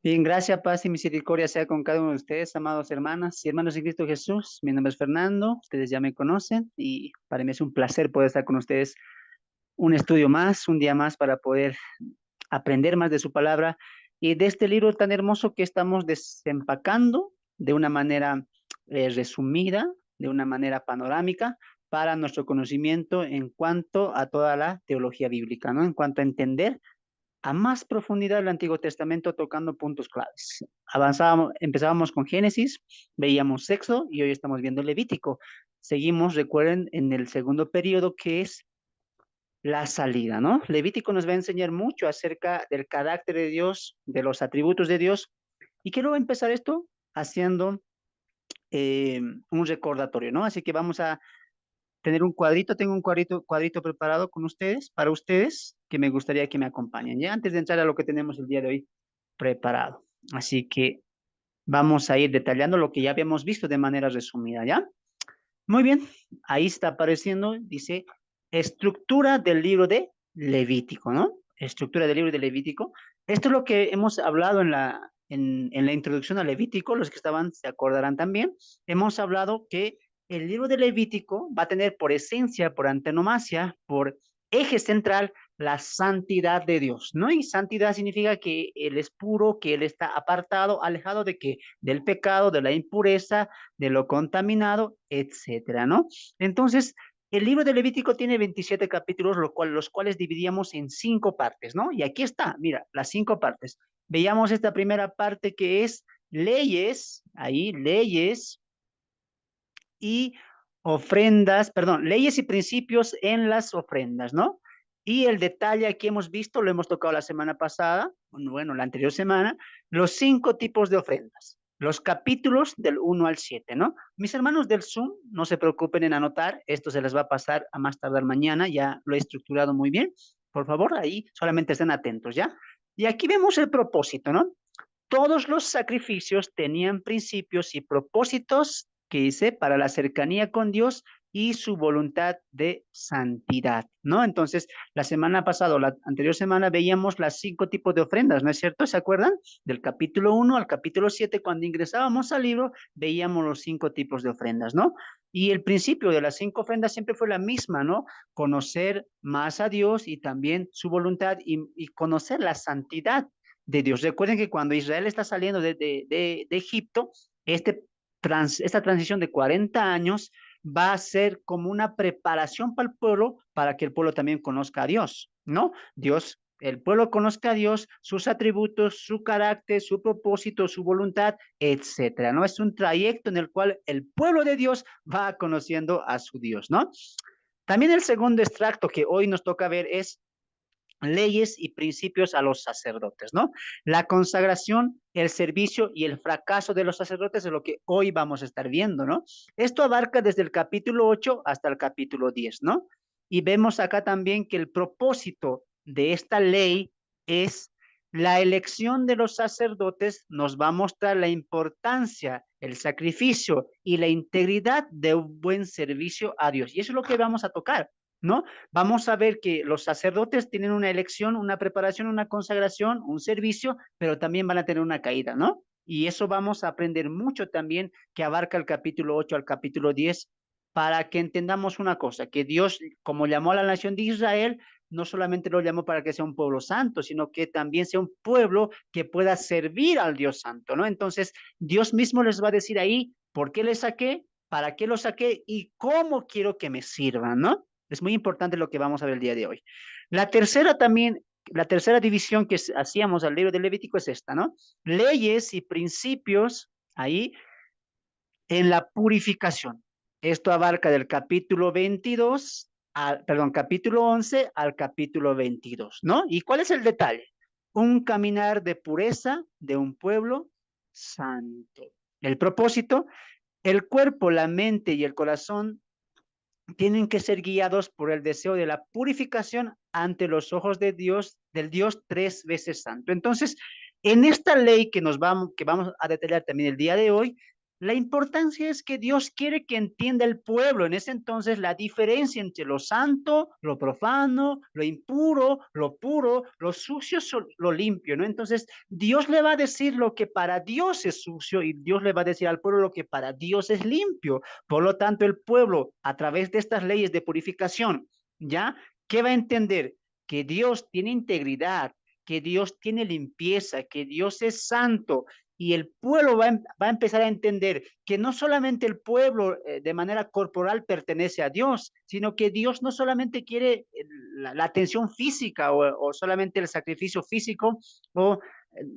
Bien, gracias, paz y misericordia sea con cada uno de ustedes, amados hermanas y hermanos de Cristo Jesús. Mi nombre es Fernando, ustedes ya me conocen y para mí es un placer poder estar con ustedes un estudio más, un día más para poder aprender más de su palabra y de este libro tan hermoso que estamos desempacando de una manera resumida, de una manera panorámica para nuestro conocimiento en cuanto a toda la teología bíblica, ¿no? En cuanto a entender a más profundidad el Antiguo Testamento tocando puntos claves. Avanzábamos, empezábamos con Génesis, veíamos Éxodo y hoy estamos viendo Levítico. Seguimos, recuerden, en el segundo periodo que es la salida, ¿no? Levítico nos va a enseñar mucho acerca del carácter de Dios, de los atributos de Dios. Y quiero empezar esto haciendo un recordatorio, ¿no? Así que vamos a tener un cuadrito, tengo un cuadrito preparado con ustedes, para ustedes, que me gustaría que me acompañen, ¿ya? Antes de entrar a lo que tenemos el día de hoy preparado. Así que vamos a ir detallando lo que ya habíamos visto de manera resumida, ¿ya? Muy bien, ahí está apareciendo, dice, estructura del libro de Levítico, ¿no? Estructura del libro de Levítico. Esto es lo que hemos hablado en la introducción a Levítico, los que estaban se acordarán también. Hemos hablado que el libro de Levítico va a tener por esencia, por antonomasia, por eje central, la santidad de Dios, ¿no? Y santidad significa que Él es puro, que Él está apartado, alejado de que del pecado, de la impureza, de lo contaminado, etcétera, ¿no? Entonces, el libro de Levítico tiene 27 capítulos, los cuales dividíamos en 5 partes, ¿no? Y aquí está, mira, las 5 partes. Veíamos esta primera parte que es leyes, ahí, leyes y ofrendas, perdón, leyes y principios en las ofrendas, ¿no? Y el detalle aquí hemos visto, lo hemos tocado la semana pasada, bueno, la anterior semana, los 5 tipos de ofrendas, los capítulos del 1 al 7, ¿no? Mis hermanos del Zoom, no se preocupen en anotar, esto se les va a pasar a más tardar mañana, ya lo he estructurado muy bien. Por favor, ahí solamente estén atentos, ¿ya? Y aquí vemos el propósito, ¿no? Todos los sacrificios tenían principios y propósitos que dice para la cercanía con Dios y su voluntad de santidad, ¿no? Entonces, la semana pasada, o la anterior semana, veíamos las 5 tipos de ofrendas, ¿no es cierto? ¿Se acuerdan? Del capítulo 1 al capítulo 7, cuando ingresábamos al libro, veíamos los 5 tipos de ofrendas, ¿no? Y el principio de las 5 ofrendas siempre fue la misma, ¿no? Conocer más a Dios y también su voluntad y conocer la santidad de Dios. Recuerden que cuando Israel está saliendo de Egipto, esta transición de 40 años va a ser como una preparación para el pueblo, para que el pueblo también conozca a Dios, ¿no? Dios, el pueblo conozca a Dios, sus atributos, su carácter, su propósito, su voluntad, etcétera, ¿no? Es un trayecto en el cual el pueblo de Dios va conociendo a su Dios, ¿no? También el segundo extracto que hoy nos toca ver es leyes y principios a los sacerdotes, ¿no? La consagración, el servicio y el fracaso de los sacerdotes es lo que hoy vamos a estar viendo, ¿no? Esto abarca desde el capítulo 8 hasta el capítulo 10, ¿no? Y vemos acá también que el propósito de esta ley es la elección de los sacerdotes nos va a mostrar la importancia, el sacrificio y la integridad de un buen servicio a Dios. Y eso es lo que vamos a tocar, ¿no? Vamos a ver que los sacerdotes tienen una elección, una preparación, una consagración, un servicio, pero también van a tener una caída, ¿no? Y eso vamos a aprender mucho también que abarca el capítulo 8 al capítulo 10 para que entendamos una cosa, que Dios, como llamó a la nación de Israel, no solamente lo llamó para que sea un pueblo santo, sino que también sea un pueblo que pueda servir al Dios santo, ¿no? Entonces, Dios mismo les va a decir ahí, ¿por qué les saqué? ¿Para qué los saqué? ¿Y cómo quiero que me sirvan, ¿no? Es muy importante lo que vamos a ver el día de hoy. La tercera también, la tercera división que hacíamos al libro de Levítico es esta, ¿no? Leyes y principios ahí en la purificación. Esto abarca del capítulo 22, perdón, capítulo 11 al capítulo 22, ¿no? ¿Y cuál es el detalle? Un caminar de pureza de un pueblo santo. El propósito, el cuerpo, la mente y el corazón tienen que ser guiados por el deseo de la purificación ante los ojos de Dios, del Dios 3 veces santo. Entonces, en esta ley que vamos a detallar también el día de hoy, La importancia es que Dios quiere que entienda el pueblo en ese entonces la diferencia entre lo santo, lo profano, lo impuro, lo puro, lo sucio, lo limpio, ¿no? Entonces Dios le va a decir lo que para Dios es sucio y Dios le va a decir al pueblo lo que para Dios es limpio. Por lo tanto, el pueblo, a través de estas leyes de purificación, ¿ya? ¿Qué va a entender? Que Dios tiene integridad, que Dios tiene limpieza, que Dios es santo, y el pueblo va a empezar a entender que no solamente el pueblo de manera corporal pertenece a Dios, sino que Dios no solamente quiere la atención física o solamente el sacrificio físico o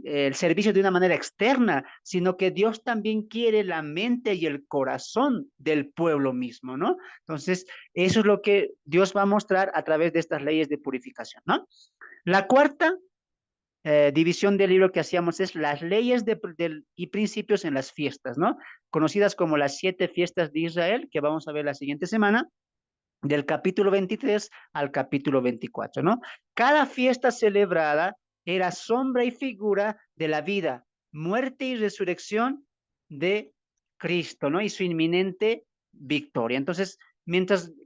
el servicio de una manera externa, sino que Dios también quiere la mente y el corazón del pueblo mismo, ¿no? Entonces, eso es lo que Dios va a mostrar a través de estas leyes de purificación, ¿no? La cuarta división del libro que hacíamos es las leyes y principios en las fiestas, ¿no? Conocidas como las 7 fiestas de Israel, que vamos a ver la siguiente semana, del capítulo 23 al capítulo 24, ¿no? Cada fiesta celebrada era sombra y figura de la vida, muerte y resurrección de Cristo, ¿no? Y su inminente victoria. Entonces,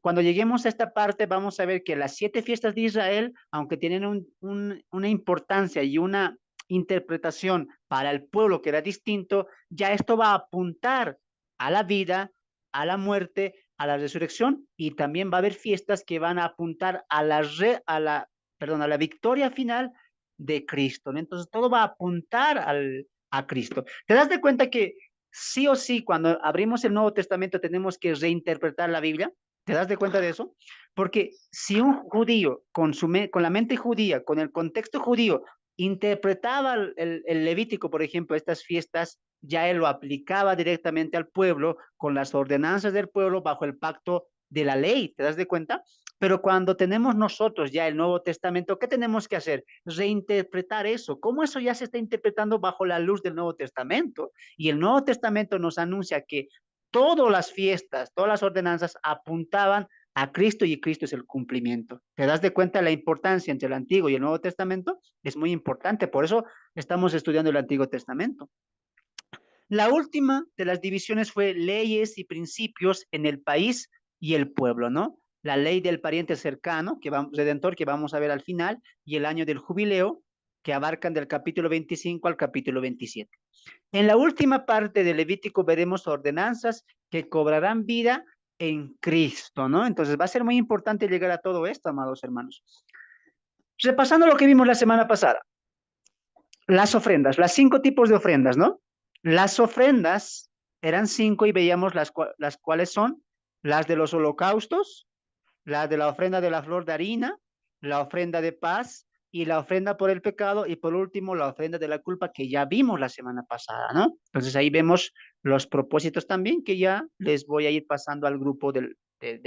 cuando lleguemos a esta parte, vamos a ver que las 7 fiestas de Israel, aunque tienen una importancia y una interpretación para el pueblo que era distinto, ya esto va a apuntar a la vida, a la muerte, a la resurrección, y también va a haber fiestas que van a apuntar a la victoria final de Cristo, ¿no? Entonces todo va a apuntar a Cristo. ¿Te das de cuenta que sí o sí cuando abrimos el Nuevo Testamento tenemos que reinterpretar la Biblia? ¿Te das de cuenta de eso? Porque si un judío con la mente judía, con el contexto judío, interpretaba el Levítico, por ejemplo, estas fiestas, ya él lo aplicaba directamente al pueblo con las ordenanzas del pueblo bajo el pacto de la ley, ¿te das de cuenta? Pero cuando tenemos nosotros ya el Nuevo Testamento, ¿qué tenemos que hacer? Reinterpretar eso. ¿Cómo eso ya se está interpretando bajo la luz del Nuevo Testamento? Y el Nuevo Testamento nos anuncia que todas las fiestas, todas las ordenanzas apuntaban a Cristo y Cristo es el cumplimiento. ¿Te das de cuenta la importancia entre el Antiguo y el Nuevo Testamento? Es muy importante, por eso estamos estudiando el Antiguo Testamento. La última de las divisiones fue leyes y principios en el país y el pueblo, ¿no? La ley del pariente cercano, redentor, que vamos a ver al final, y el año del jubileo, que abarcan del capítulo 25 al capítulo 27. En la última parte del Levítico veremos ordenanzas que cobrarán vida en Cristo, ¿no? Entonces va a ser muy importante llegar a todo esto, amados hermanos. Repasando lo que vimos la semana pasada, las ofrendas, las 5 tipos de ofrendas, ¿no? Las ofrendas eran 5 y veíamos las cuales son las de los holocaustos, la de la ofrenda de la flor de harina, la ofrenda de paz y la ofrenda por el pecado y por último la ofrenda de la culpa que ya vimos la semana pasada, ¿no? Entonces ahí vemos los propósitos también que ya les voy a ir pasando al grupo del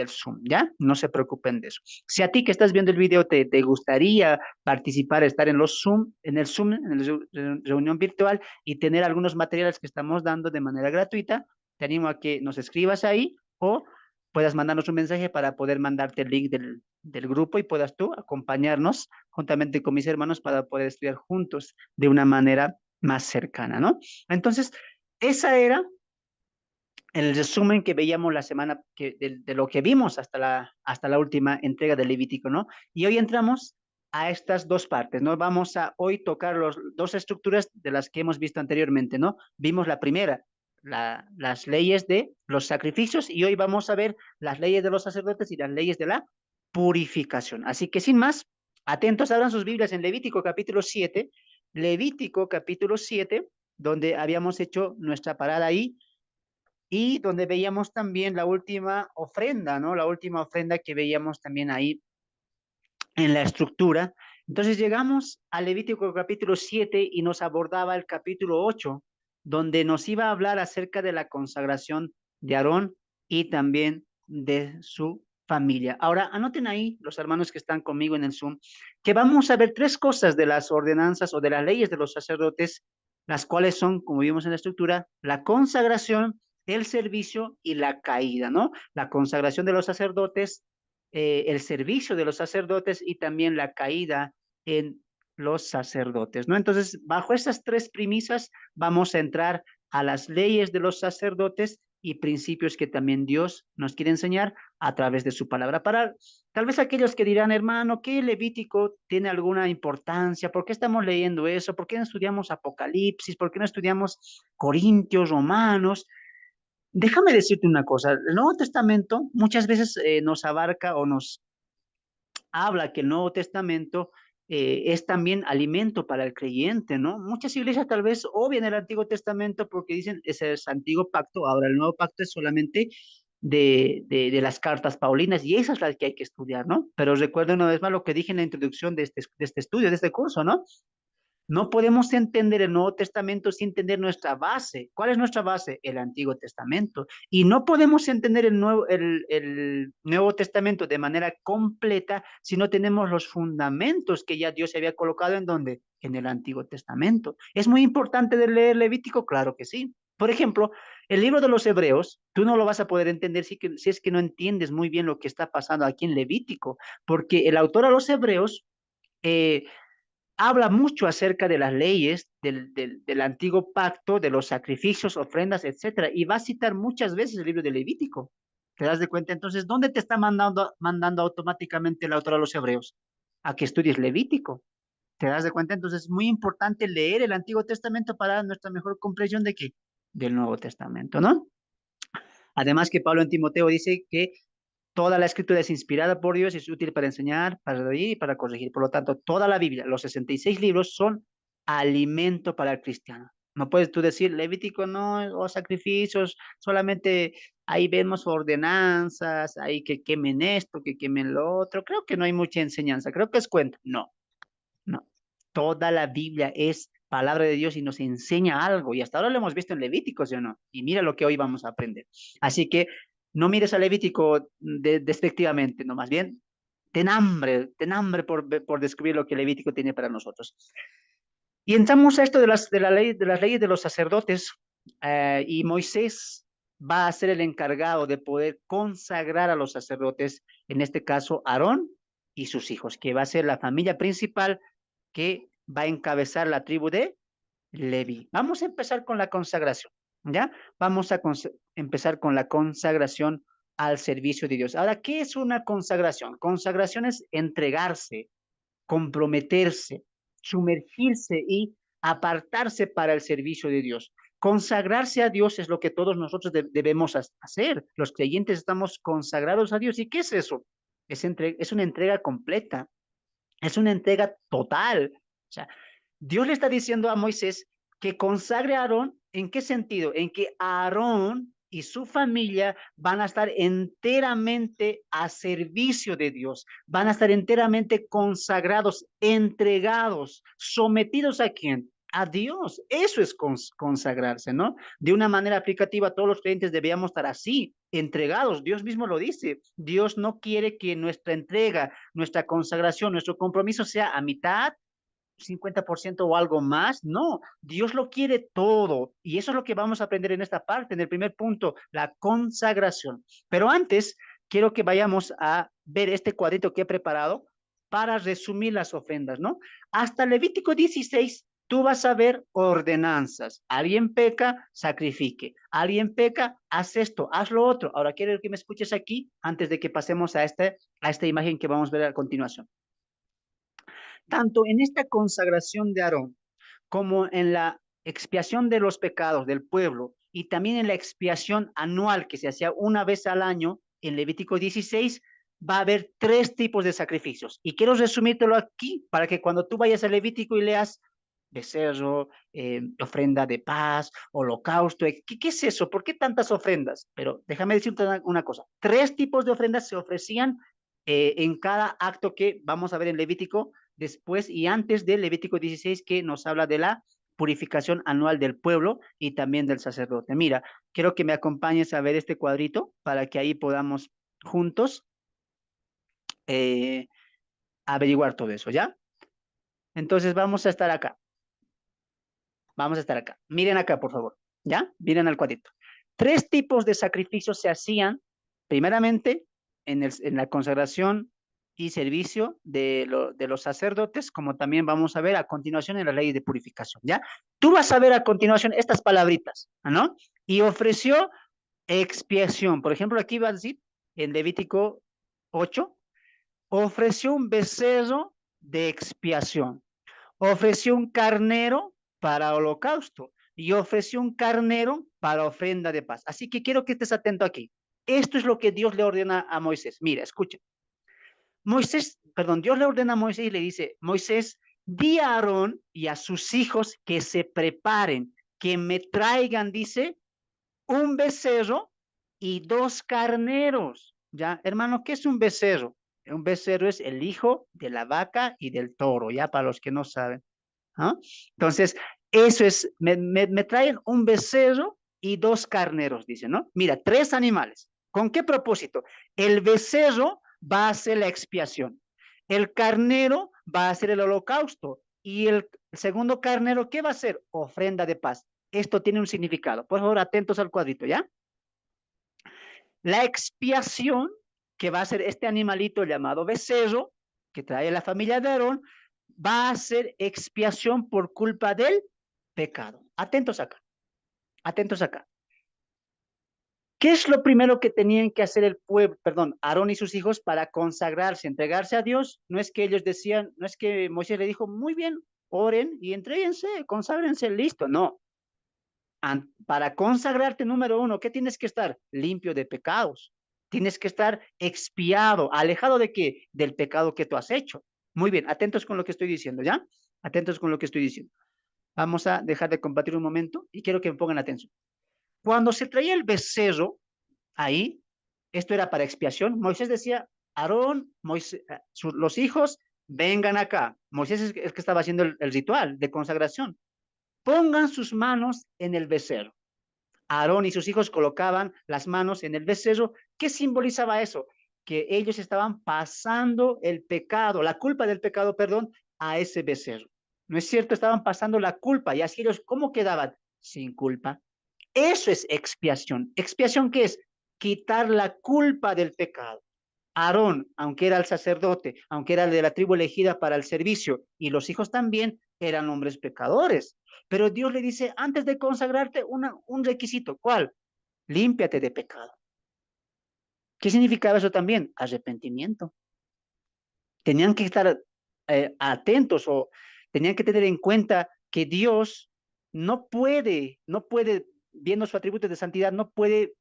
Zoom, ¿ya? No se preocupen de eso. Si a ti que estás viendo el video te gustaría participar, estar en los Zoom, en el Zoom, en la reunión virtual y tener algunos materiales que estamos dando de manera gratuita, te animo a que nos escribas ahí o puedas mandarnos un mensaje para poder mandarte el link del grupo y puedas tú acompañarnos juntamente con mis hermanos para poder estudiar juntos de una manera más cercana, ¿no? Entonces, esa era el resumen que veíamos la semana, de lo que vimos hasta la última entrega del Levítico, ¿no? Y hoy entramos a estas dos partes, ¿no? Vamos a hoy tocar las dos estructuras de las que hemos visto anteriormente, ¿no? Vimos la primera, las leyes de los sacrificios y hoy vamos a ver las leyes de los sacerdotes y las leyes de la purificación. Así que sin más, atentos, abran sus Biblias en Levítico capítulo 7, donde habíamos hecho nuestra parada ahí y donde veíamos también la última ofrenda, ¿no? La última ofrenda que veíamos también ahí en la estructura. Entonces llegamos al Levítico capítulo 7 y nos abordaba el capítulo 8, donde nos iba a hablar acerca de la consagración de Aarón y también de su familia. Ahora, anoten ahí, los hermanos que están conmigo en el Zoom, que vamos a ver 3 cosas de las ordenanzas o de las leyes de los sacerdotes, las cuales son, como vimos en la estructura, la consagración, el servicio y la caída, ¿no? La consagración de los sacerdotes, el servicio de los sacerdotes y también la caída en los sacerdotes, ¿no? Entonces, bajo esas 3 premisas vamos a entrar a las leyes de los sacerdotes y principios que también Dios nos quiere enseñar a través de su palabra. Para tal vez aquellos que dirán, hermano, ¿qué Levítico tiene alguna importancia? ¿Por qué estamos leyendo eso? ¿Por qué no estudiamos Apocalipsis? ¿Por qué no estudiamos Corintios, Romanos? Déjame decirte una cosa, el Nuevo Testamento muchas veces nos abarca o nos habla que el Nuevo Testamento es también alimento para el creyente, ¿no? Muchas iglesias tal vez obvian el Antiguo Testamento porque dicen, ese es antiguo pacto, ahora el nuevo pacto es solamente de las cartas paulinas y esas es las que hay que estudiar, ¿no? Pero recuerdo una vez más lo que dije en la introducción de este estudio, de este curso, ¿no? No podemos entender el Nuevo Testamento sin entender nuestra base. ¿Cuál es nuestra base? El Antiguo Testamento. Y no podemos entender el Nuevo Testamento de manera completa si no tenemos los fundamentos que ya Dios había colocado en donde, en el Antiguo Testamento. ¿Es muy importante de leer Levítico? Claro que sí. Por ejemplo, el libro de los Hebreos, tú no lo vas a poder entender si es que no entiendes muy bien lo que está pasando aquí en Levítico, porque el autor a los Hebreos eh, habla mucho acerca de las leyes del antiguo pacto, de los sacrificios, ofrendas, etcétera, y va a citar muchas veces el libro de Levítico. ¿Te das de cuenta? Entonces, ¿dónde te está mandando automáticamente el autor a los hebreos? A que estudies Levítico. ¿Te das de cuenta? Entonces, es muy importante leer el Antiguo Testamento para nuestra mejor comprensión de qué? Del Nuevo Testamento, ¿no? Además que Pablo en Timoteo dice que toda la escritura es inspirada por Dios y es útil para enseñar, para reír y para corregir. Por lo tanto, toda la Biblia, los 66 libros, son alimento para el cristiano. No puedes tú decir, Levítico no, o sacrificios, solamente ahí vemos ordenanzas, ahí que quemen esto, que quemen lo otro. Creo que no hay mucha enseñanza, creo que es cuento. No, no. Toda la Biblia es palabra de Dios y nos enseña algo. Y hasta ahora lo hemos visto en Levítico, ¿sí o no? Y mira lo que hoy vamos a aprender. Así que no mires a Levítico despectivamente, no, más bien ten hambre por descubrir lo que Levítico tiene para nosotros. Y entramos a esto de las leyes de los sacerdotes, y Moisés va a ser el encargado de poder consagrar a los sacerdotes, en este caso Aarón y sus hijos, que va a ser la familia principal que va a encabezar la tribu de Leví. Vamos a empezar con la consagración, ¿ya? Vamos a empezar con la consagración al servicio de Dios. Ahora, ¿qué es una consagración? Consagración es entregarse, comprometerse, sumergirse y apartarse para el servicio de Dios. Consagrarse a Dios es lo que todos nosotros debemos hacer. Los creyentes estamos consagrados a Dios. ¿Y qué es eso? Es una entrega completa, es una entrega total. O sea, Dios le está diciendo a Moisés que consagre a Aarón. ¿En qué sentido? En que Aarón y su familia van a estar enteramente a servicio de Dios, van a estar enteramente consagrados, entregados, sometidos a quién? A Dios. Eso es consagrarse, ¿no? De una manera aplicativa, todos los creyentes debíamos estar así, entregados. Dios mismo lo dice. Dios no quiere que nuestra entrega, nuestra consagración, nuestro compromiso sea a mitad, 50% o algo más. No, Dios lo quiere todo. Y eso es lo que vamos a aprender en esta parte, en el primer punto, la consagración. Pero antes, quiero que vayamos a ver este cuadrito que he preparado para resumir las ofrendas, ¿no? Hasta Levítico 16, tú vas a ver ordenanzas. Alguien peca, sacrifique. Alguien peca, haz esto, haz lo otro. Ahora quiero que me escuches aquí antes de que pasemos a esta imagen que vamos a ver a continuación. Tanto en esta consagración de Aarón como en la expiación de los pecados del pueblo y también en la expiación anual que se hacía una vez al año en Levítico 16, va a haber tres tipos de sacrificios. Y quiero resumírtelo aquí para que cuando tú vayas a Levítico y leas becerro, ofrenda de paz, holocausto, ¿qué es eso? ¿Por qué tantas ofrendas? Pero déjame decirte una cosa, tres tipos de ofrendas se ofrecían en cada acto que vamos a ver en Levítico después y antes de Levítico 16, que nos habla de la purificación anual del pueblo y también del sacerdote. Mira, quiero que me acompañes a ver este cuadrito para que ahí podamos juntos eh, averiguar todo eso, ¿ya? Entonces vamos a estar acá, vamos a estar acá. Miren acá, por favor, ¿ya? Miren al cuadrito. Tres tipos de sacrificios se hacían, primeramente, en la consagración y servicio de los sacerdotes, como también vamos a ver a continuación en la ley de purificación, ¿ya? Tú vas a ver a continuación estas palabritas, ¿no? Y ofreció expiación. Por ejemplo, aquí va a decir en Levítico 8, ofreció un becerro de expiación, ofreció un carnero para holocausto y ofreció un carnero para ofrenda de paz. Así que quiero que estés atento aquí. Esto es lo que Dios le ordena a Moisés. Mira, escucha. Dios le ordena a Moisés y le dice, Moisés, di a Aarón y a sus hijos que se preparen, que me traigan, dice, un becerro y dos carneros. ¿Ya? Hermano, ¿qué es un becerro? Un becerro es el hijo de la vaca y del toro, ya para los que no saben. ¿Ah? Entonces, eso es, me traen un becerro y dos carneros, dice, ¿no? Mira, tres animales. ¿Con qué propósito? El becerro va a hacer la expiación. El carnero va a hacer el holocausto. Y el segundo carnero, ¿qué va a hacer? Ofrenda de paz. Esto tiene un significado. Por favor, atentos al cuadrito, ¿ya? La expiación que va a ser este animalito llamado becerro, que trae la familia de Aarón, va a ser expiación por culpa del pecado. Atentos acá, atentos acá. ¿Qué es lo primero que tenían que hacer el pueblo, perdón, Aarón y sus hijos para consagrarse, entregarse a Dios? No es que ellos decían, no es que Moisés le dijo, muy bien, oren y entréguense, conságrense, listo. No, para consagrarte, número uno, ¿qué tienes que estar? Limpio de pecados. Tienes que estar expiado, alejado de qué? Del pecado que tú has hecho. Muy bien, atentos con lo que estoy diciendo, ¿ya? Atentos con lo que estoy diciendo. Vamos a dejar de compartir un momento y quiero que me pongan atención. Cuando se traía el becerro ahí, esto era para expiación. Moisés decía, Aarón, Moisés, los hijos, vengan acá. Moisés es el que estaba haciendo el ritual de consagración. Pongan sus manos en el becerro. Aarón y sus hijos colocaban las manos en el becerro. ¿Qué simbolizaba eso? Que ellos estaban pasando el pecado, la culpa del pecado, perdón, a ese becerro. ¿No es cierto? Estaban pasando la culpa y así ellos, ¿cómo quedaban? Sin culpa. Eso es expiación. ¿Expiación qué es? Quitar la culpa del pecado. Aarón, aunque era el sacerdote, aunque era de la tribu elegida para el servicio, y los hijos también eran hombres pecadores. Pero Dios le dice, antes de consagrarte, un requisito. ¿Cuál? Límpiate de pecado. ¿Qué significaba eso también? Arrepentimiento. Tenían que estar atentos o tenían que tener en cuenta que Dios no puede, viendo su atributo de santidad, no puede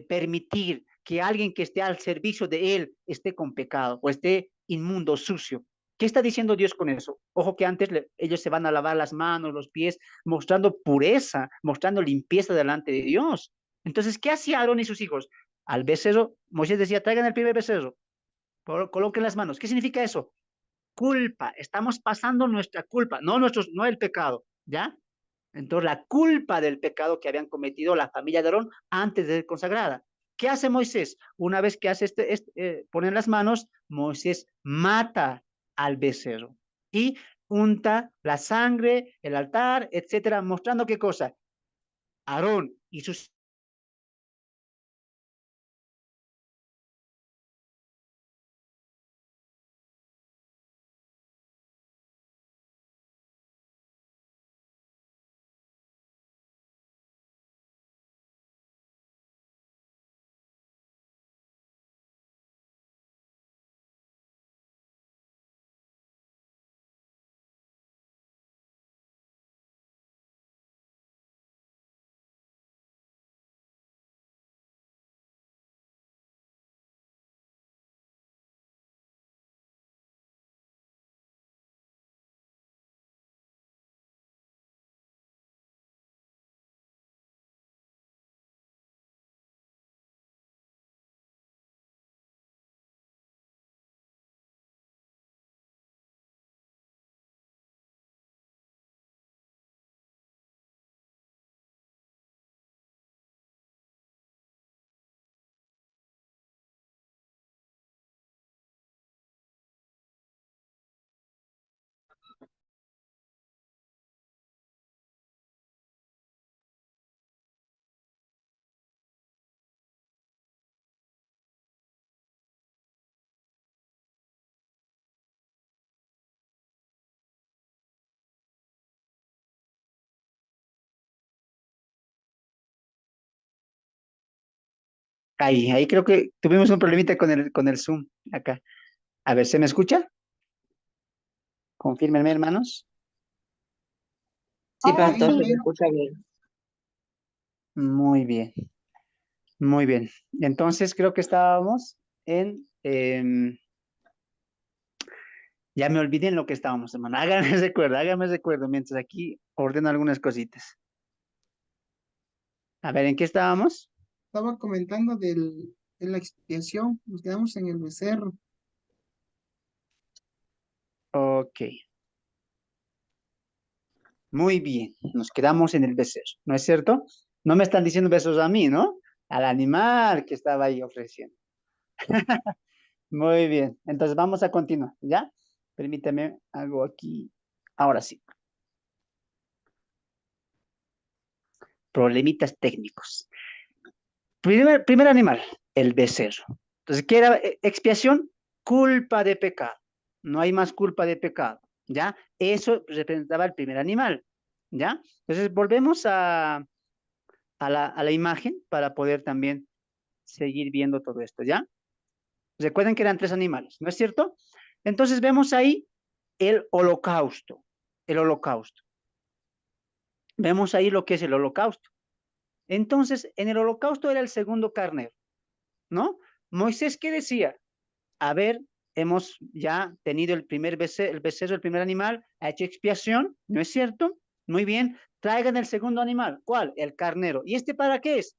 permitir que alguien que esté al servicio de Él esté con pecado o esté inmundo, sucio. ¿Qué está diciendo Dios con eso? Ojo que antes ellos se van a lavar las manos, los pies, mostrando pureza, mostrando limpieza delante de Dios. Entonces, ¿qué hacía Aarón y sus hijos? Al becerro, Moisés decía, traigan el primer becerro, coloquen las manos. ¿Qué significa eso? Culpa, estamos pasando nuestra culpa, no el pecado, ¿ya? Entonces, la culpa del pecado que habían cometido la familia de Aarón antes de ser consagrada. ¿Qué hace Moisés? Una vez que hace poner las manos, Moisés mata al becerro y unta la sangre, el altar, etcétera, mostrando qué cosa. Aarón y sus Ahí creo que tuvimos un problemita con el Zoom acá. A ver, ¿se me escucha? Confírmenme, hermanos. Sí, Ahí pastor, se se ve. escucha bien. Muy bien, muy bien. Entonces creo que estábamos en... ya me olvidé en lo que estábamos, hermano. Hágame recuerdo, mientras aquí ordeno algunas cositas. A ver, ¿en qué estábamos? Estaba comentando de la expiación, nos quedamos en el becerro. Ok, muy bien. Nos quedamos en el becerro, ¿no es cierto? No me están diciendo besos a mí, ¿no? Al animal que estaba ahí ofreciendo. Muy bien. Entonces vamos a continuar, ¿ya? Permítame algo aquí. Ahora sí. Problemitas técnicos. Primer animal, el becerro. Entonces, ¿qué era expiación? Culpa de pecado. No hay más culpa de pecado, ¿ya? Eso representaba el primer animal, ¿ya? Entonces, volvemos a la imagen para poder también seguir viendo todo esto, ¿ya? Recuerden que eran tres animales, ¿no es cierto? Entonces, vemos ahí el holocausto, el holocausto. Vemos ahí lo que es el holocausto. Entonces, en el holocausto era el segundo carnero, ¿no? Moisés, ¿qué decía? A ver, hemos ya tenido el becerro, el primer animal, ha hecho expiación, ¿no es cierto? Muy bien, traigan el segundo animal. ¿Cuál? El carnero. ¿Y este para qué es?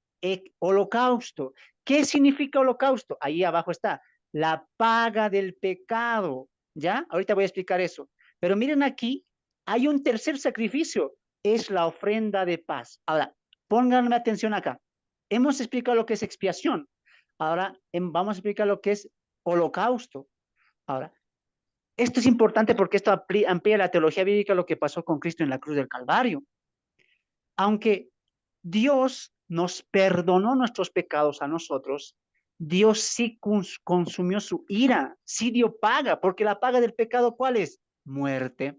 Holocausto. ¿Qué significa holocausto? Ahí abajo está, la paga del pecado. ¿Ya? Ahorita voy a explicar eso. Pero miren aquí, hay un tercer sacrificio, es la ofrenda de paz. Ahora, pónganme atención acá. Hemos explicado lo que es expiación. Ahora vamos a explicar lo que es holocausto. Ahora, esto es importante porque esto amplía la teología bíblica lo que pasó con Cristo en la cruz del Calvario. Aunque Dios nos perdonó nuestros pecados a nosotros, Dios sí consumió su ira, sí dio paga, porque la paga del pecado, ¿cuál es? Muerte.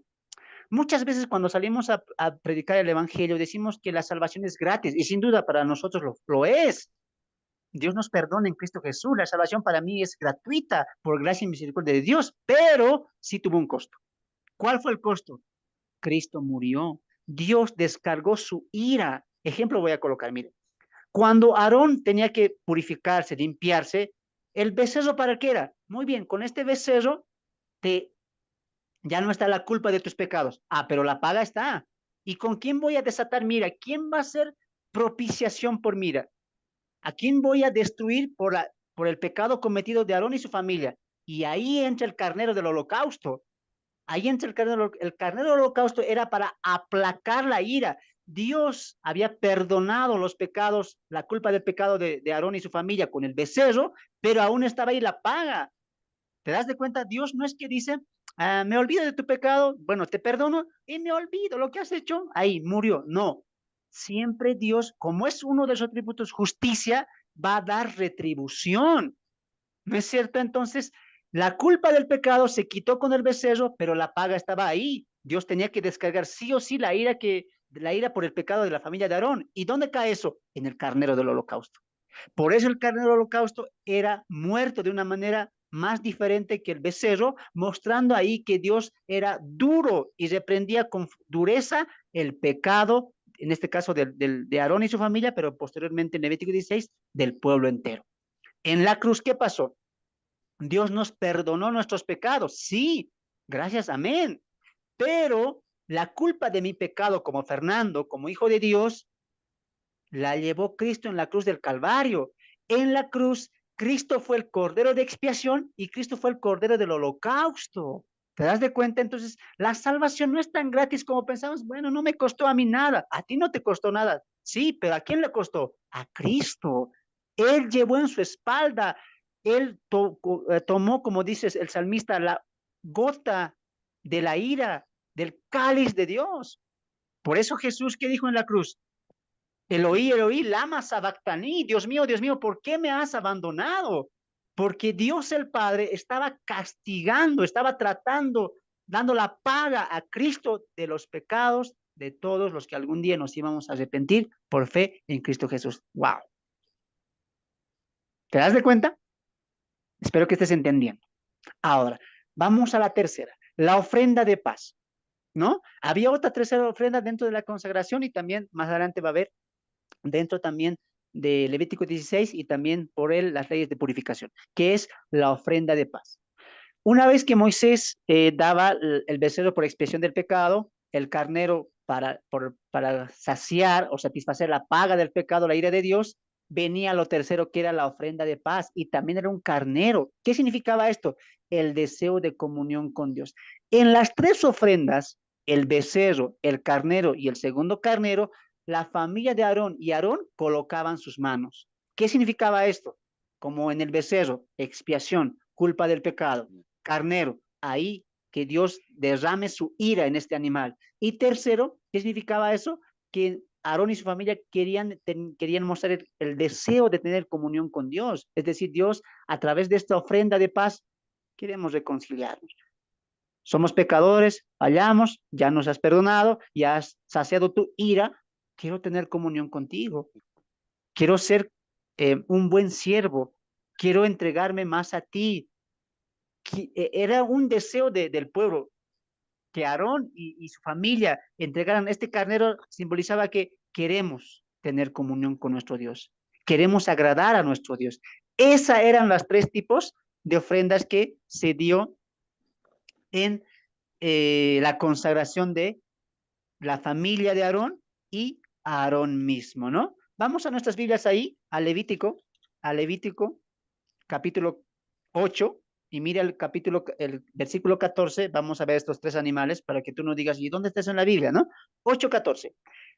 Muchas veces cuando salimos a predicar el Evangelio decimos que la salvación es gratis y sin duda para nosotros lo es. Dios nos perdona en Cristo Jesús. La salvación para mí es gratuita por gracia y misericordia de Dios, pero sí tuvo un costo. ¿Cuál fue el costo? Cristo murió. Dios descargó su ira. Ejemplo voy a colocar, mire. Cuando Aarón tenía que purificarse, limpiarse, ¿el becerro para qué era? Muy bien, con este becerro te, ya no está la culpa de tus pecados. Ah, pero la paga está. ¿Y con quién voy a desatar mira? ¿Quién va a ser propiciación por mira? ¿A quién voy a destruir por el pecado cometido de Aarón y su familia? Y ahí entra el carnero del holocausto. Ahí entra el carnero del holocausto era para aplacar la ira. Dios había perdonado los pecados, la culpa del pecado de Aarón y su familia con el becerro, pero aún estaba ahí la paga. ¿Te das de cuenta? Dios no es que dice, me olvido de tu pecado, bueno, te perdono y me olvido lo que has hecho, ahí murió. No, siempre Dios, como es uno de sus atributos, justicia, va a dar retribución. ¿No es cierto? Entonces, la culpa del pecado se quitó con el becerro, pero la paga estaba ahí. Dios tenía que descargar sí o sí la ira por el pecado de la familia de Aarón. ¿Y dónde cae eso? En el carnero del holocausto. Por eso el carnero del holocausto era muerto de una manera más diferente que el becerro, mostrando ahí que Dios era duro y reprendía con dureza el pecado, en este caso de Aarón y su familia, pero posteriormente en Levítico 16, del pueblo entero. En la cruz, ¿qué pasó? Dios nos perdonó nuestros pecados, sí, gracias, amén. Pero la culpa de mi pecado como Fernando, como hijo de Dios, la llevó Cristo en la cruz del Calvario. En la cruz, Cristo fue el cordero de expiación y Cristo fue el cordero del holocausto. ¿Te das de cuenta? Entonces, la salvación no es tan gratis como pensamos, bueno, no me costó a mí nada, a ti no te costó nada. Sí, pero ¿a quién le costó? A Cristo. Él llevó en su espalda, él tomó, como dices el salmista, la gota de la ira, del cáliz de Dios. Por eso Jesús, ¿qué dijo en la cruz? Eloí, Eloí, lama sabactaní. Dios mío, ¿por qué me has abandonado? Porque Dios el Padre estaba castigando, estaba tratando, dando la paga a Cristo de los pecados de todos los que algún día nos íbamos a arrepentir por fe en Cristo Jesús. ¡Wow! ¿Te das de cuenta? Espero que estés entendiendo. Ahora, vamos a la tercera, la ofrenda de paz, ¿no? Había otra tercera ofrenda dentro de la consagración y también más adelante va a haber dentro también de Levítico 16 y también por él las leyes de purificación, que es la ofrenda de paz. Una vez que Moisés daba el becerro por expiación del pecado, el carnero para saciar o satisfacer la paga del pecado, la ira de Dios, venía lo tercero que era la ofrenda de paz y también era un carnero. ¿Qué significaba esto? El deseo de comunión con Dios. En las tres ofrendas, el becerro, el carnero y el segundo carnero, la familia de Aarón y Aarón colocaban sus manos. ¿Qué significaba esto? Como en el becerro, expiación, culpa del pecado, carnero, ahí que Dios derrame su ira en este animal. Y tercero, ¿qué significaba eso? Que Aarón y su familia querían mostrar el deseo de tener comunión con Dios. Es decir, Dios, a través de esta ofrenda de paz, queremos reconciliarnos. Somos pecadores, fallamos, ya nos has perdonado, ya has saciado tu ira, quiero tener comunión contigo, quiero ser un buen siervo, quiero entregarme más a ti. Era un deseo del pueblo que Aarón y su familia entregaran este carnero, simbolizaba que queremos tener comunión con nuestro Dios, queremos agradar a nuestro Dios. Esas eran las tres tipos de ofrendas que se dio en la consagración de la familia de Aarón y a Aarón mismo, ¿no? Vamos a nuestras Biblias ahí, a Levítico capítulo 8 y mira el versículo 14, vamos a ver estos tres animales para que tú no digas, ¿y dónde estás en la Biblia, no? 8:14.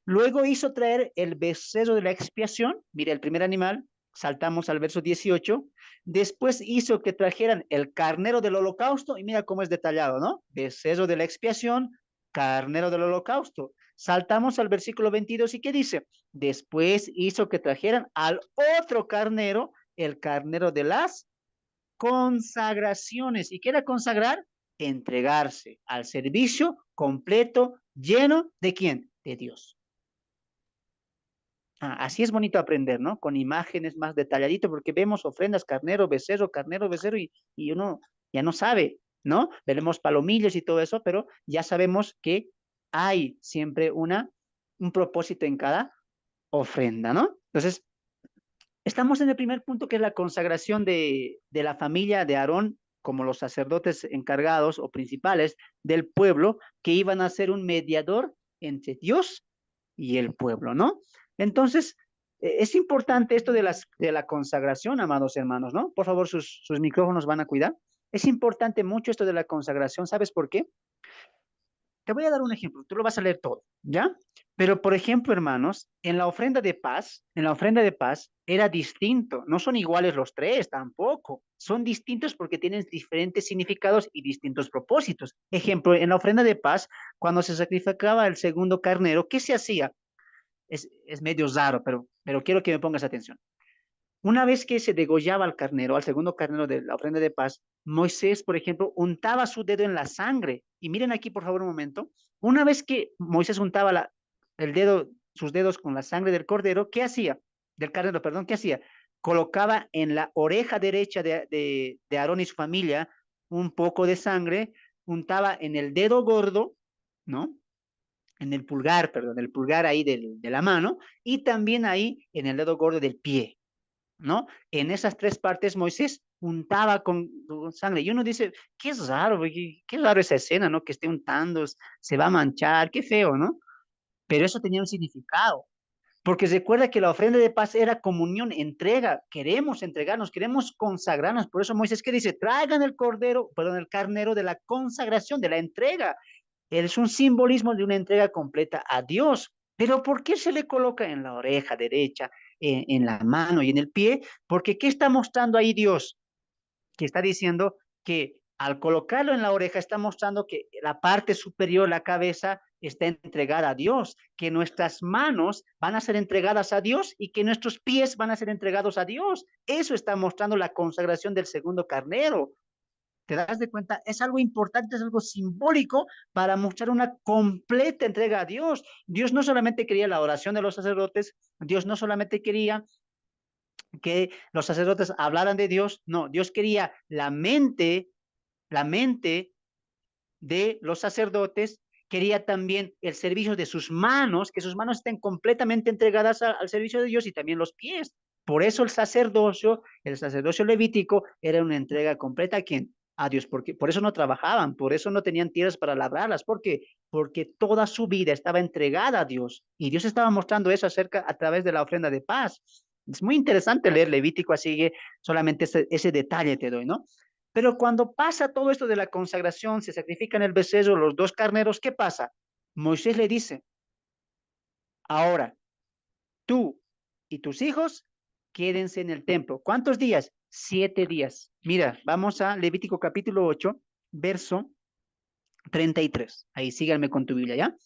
Luego hizo traer el becerro de la expiación, mira el primer animal, saltamos al verso 18, después hizo que trajeran el carnero del holocausto, y mira cómo es detallado, ¿no? Becerro de la expiación, carnero del holocausto. Saltamos al versículo 22 y ¿qué dice? Después hizo que trajeran al otro carnero, el carnero de las consagraciones. ¿Y qué era consagrar? Entregarse al servicio completo, lleno de quién? De Dios. Así es bonito aprender, ¿no? Con imágenes más detalladito, porque vemos ofrendas, carnero, becerro, y uno ya no sabe, ¿no? Veremos palomillos y todo eso, pero ya sabemos que hay siempre un propósito en cada ofrenda, ¿no? Entonces, estamos en el primer punto, que es la consagración de la familia de Aarón como los sacerdotes encargados o principales del pueblo, que iban a ser un mediador entre Dios y el pueblo, ¿no? Entonces, es importante esto de la consagración, amados hermanos, ¿no? Por favor, sus micrófonos van a cuidar. Es importante mucho esto de la consagración, ¿sabes por qué? Te voy a dar un ejemplo, tú lo vas a leer todo, ¿ya? Pero, por ejemplo, hermanos, en la ofrenda de paz era distinto, no son iguales los tres tampoco, son distintos porque tienen diferentes significados y distintos propósitos. Ejemplo, en la ofrenda de paz, cuando se sacrificaba el segundo carnero, ¿qué se hacía? Es medio raro, pero quiero que me pongas atención. Una vez que se degollaba al carnero, al segundo carnero de la ofrenda de paz, Moisés, por ejemplo, untaba su dedo en la sangre. Y miren aquí, por favor, un momento. Una vez que Moisés untaba el dedo, sus dedos con la sangre del cordero, ¿qué hacía? Del carnero, perdón, ¿qué hacía? Colocaba en la oreja derecha de Aarón y su familia un poco de sangre, untaba en el dedo gordo, ¿no? En el pulgar, perdón, el pulgar ahí de la mano, y también ahí en el dedo gordo del pie. ¿No? En esas tres partes Moisés untaba con sangre. Y uno dice, qué raro, qué raro esa escena, ¿no? Que esté untando, se va a manchar, qué feo, ¿no? Pero eso tenía un significado. Porque recuerda que la ofrenda de paz era comunión, entrega. Queremos entregarnos, queremos consagrarnos. Por eso Moisés, ¿qué dice? Traigan el cordero, perdón, el carnero de la consagración, de la entrega. Es un simbolismo de una entrega completa a Dios. Pero ¿por qué se le coloca en la oreja derecha, en la mano y en el pie? Porque ¿qué está mostrando ahí Dios? Que está diciendo que al colocarlo en la oreja está mostrando que la parte superior, la cabeza, está entregada a Dios, que nuestras manos van a ser entregadas a Dios y que nuestros pies van a ser entregados a Dios. Eso está mostrando la consagración del segundo carnero. ¿Te das de cuenta? Es algo importante, es algo simbólico para mostrar una completa entrega a Dios. Dios no solamente quería la oración de los sacerdotes, Dios no solamente quería que los sacerdotes hablaran de Dios. No, Dios quería la mente de los sacerdotes, quería también el servicio de sus manos, que sus manos estén completamente entregadas al servicio de Dios y también los pies. Por eso el sacerdocio levítico era una entrega completa a quién? A Dios, porque por eso no trabajaban, por eso no tenían tierras para labrarlas, porque toda su vida estaba entregada a Dios y Dios estaba mostrando eso a través de la ofrenda de paz. Es muy interesante leer Levítico, así que solamente ese detalle te doy, ¿no? Pero cuando pasa todo esto de la consagración, se sacrifican el becerro, los dos carneros, ¿qué pasa? Moisés le dice, ahora tú y tus hijos quédense en el templo. ¿Cuántos días? 7 días. Mira, vamos a Levítico capítulo 8, verso 33. Ahí síganme con tu Biblia, ¿ya?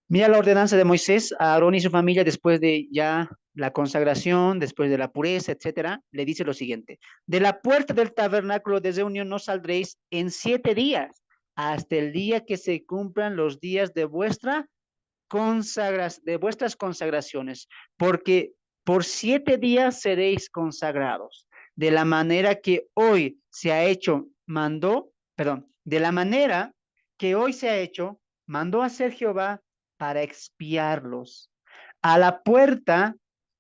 Mira la ordenanza de Moisés a Aarón y su familia después de ya la consagración, después de la pureza, etcétera. Le dice lo siguiente: de la puerta del tabernáculo de reunión no saldréis en 7 días, hasta el día que se cumplan los días de vuestras consagraciones, porque por 7 días seréis consagrados, de la manera que hoy se ha hecho, de la manera que hoy se ha hecho, mandó hacer Jehová para expiarlos. A la puerta,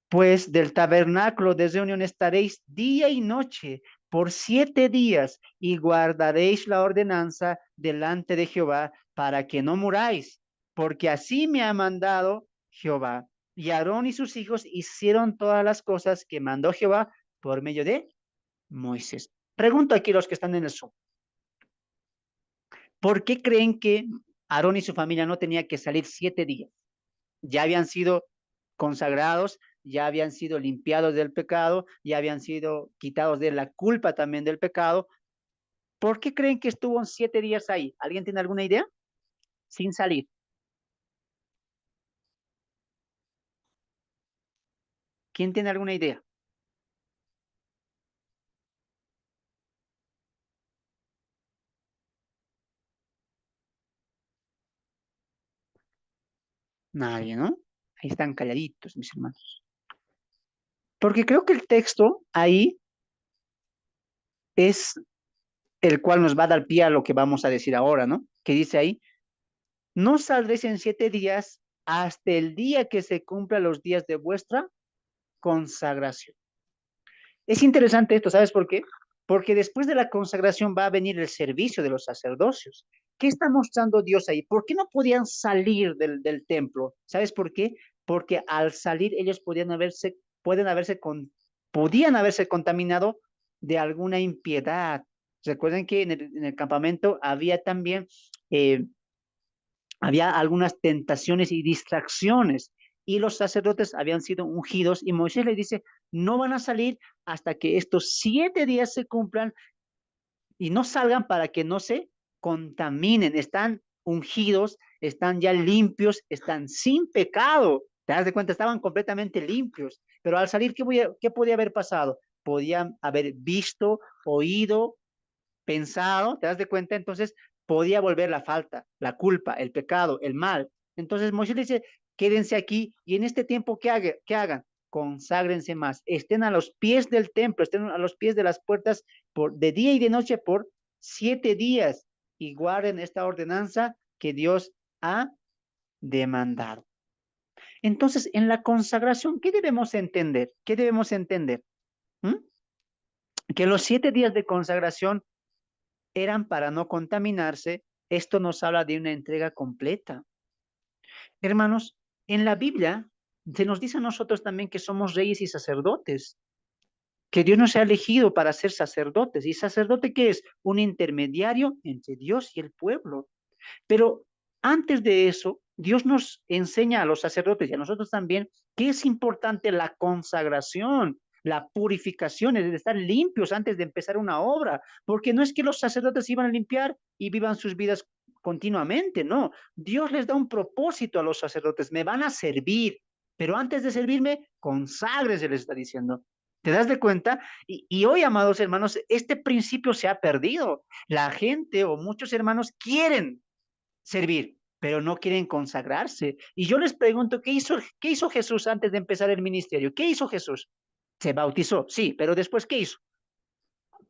pues, del tabernáculo de reunión estaréis día y noche por 7 días y guardaréis la ordenanza delante de Jehová para que no muráis, porque así me ha mandado Jehová. Y Aarón y sus hijos hicieron todas las cosas que mandó Jehová por medio de Moisés. Pregunto aquí a los que están en el Zoom, ¿por qué creen que Aarón y su familia no tenía que salir 7 días? Ya habían sido consagrados, ya habían sido limpiados del pecado, ya habían sido quitados de la culpa también del pecado. ¿Por qué creen que estuvo 7 días ahí? ¿Alguien tiene alguna idea? Sin salir. ¿Quién tiene alguna idea? Nadie, ¿no? Ahí están calladitos, mis hermanos. Porque creo que el texto ahí es el cual nos va a dar pie a lo que vamos a decir ahora, ¿no? Que dice ahí, no saldréis en 7 días hasta el día que se cumplan los días de vuestra consagración. Es interesante esto, ¿sabes por qué? Porque después de la consagración va a venir el servicio de los sacerdocios. ¿Qué está mostrando Dios ahí? ¿Por qué no podían salir del templo? ¿Sabes por qué? Porque al salir ellos podían haberse contaminado de alguna impiedad. Recuerden que en el campamento eh, había algunas tentaciones y distracciones y los sacerdotes habían sido ungidos y Moisés le dice, no van a salir hasta que estos 7 días se cumplan y no salgan para que no se contaminen. Están ungidos, están ya limpios, están sin pecado. ¿Te das de cuenta? Estaban completamente limpios. Pero al salir, ¿qué podía haber pasado? Podían haber visto, oído, pensado, ¿te das de cuenta? Entonces podía volver la falta, la culpa, el pecado, el mal. Entonces Moisés dice, quédense aquí y en este tiempo, ¿qué hagan? Conságrense más, estén a los pies del templo, estén a los pies de las puertas de día y de noche por 7 días y guarden esta ordenanza que Dios ha demandado. Entonces, en la consagración, ¿qué debemos entender? ¿Qué debemos entender? ¿Mm? Que los 7 días de consagración eran para no contaminarse. Esto nos habla de una entrega completa. Hermanos, en la Biblia se nos dice a nosotros también que somos reyes y sacerdotes, que Dios nos ha elegido para ser sacerdotes. ¿Y sacerdote qué es? Un intermediario entre Dios y el pueblo. Pero antes de eso, Dios nos enseña a los sacerdotes y a nosotros también que es importante la consagración, la purificación, es de estar limpios antes de empezar una obra, porque no es que los sacerdotes iban a limpiar y vivan sus vidas continuamente, no. Dios les da un propósito a los sacerdotes, me van a servir, pero antes de servirme, conságrense, les está diciendo. ¿Te das de cuenta? Y hoy, amados hermanos, este principio se ha perdido. La gente o muchos hermanos quieren servir, pero no quieren consagrarse. Y yo les pregunto, ¿qué hizo Jesús antes de empezar el ministerio? ¿Qué hizo Jesús? Se bautizó, sí, pero después, ¿qué hizo?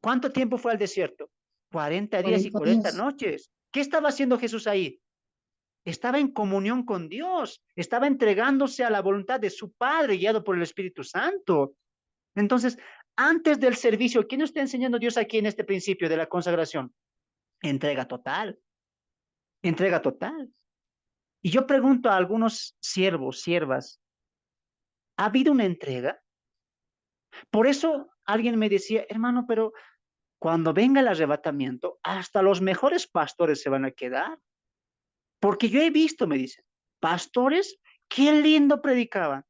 ¿Cuánto tiempo fue al desierto? 40 días y 40 40 días. noches. ¿Qué estaba haciendo Jesús ahí? Estaba en comunión con Dios, estaba entregándose a la voluntad de su Padre, guiado por el Espíritu Santo. Entonces, antes del servicio, ¿qué nos está enseñando Dios aquí en este principio de la consagración? Entrega total, entrega total. Y yo pregunto a algunos siervos, siervas, ¿ha habido una entrega? Por eso alguien me decía, hermano, pero cuando venga el arrebatamiento, hasta los mejores pastores se van a quedar. Porque yo he visto, me dicen, pastores, qué lindo predicaban,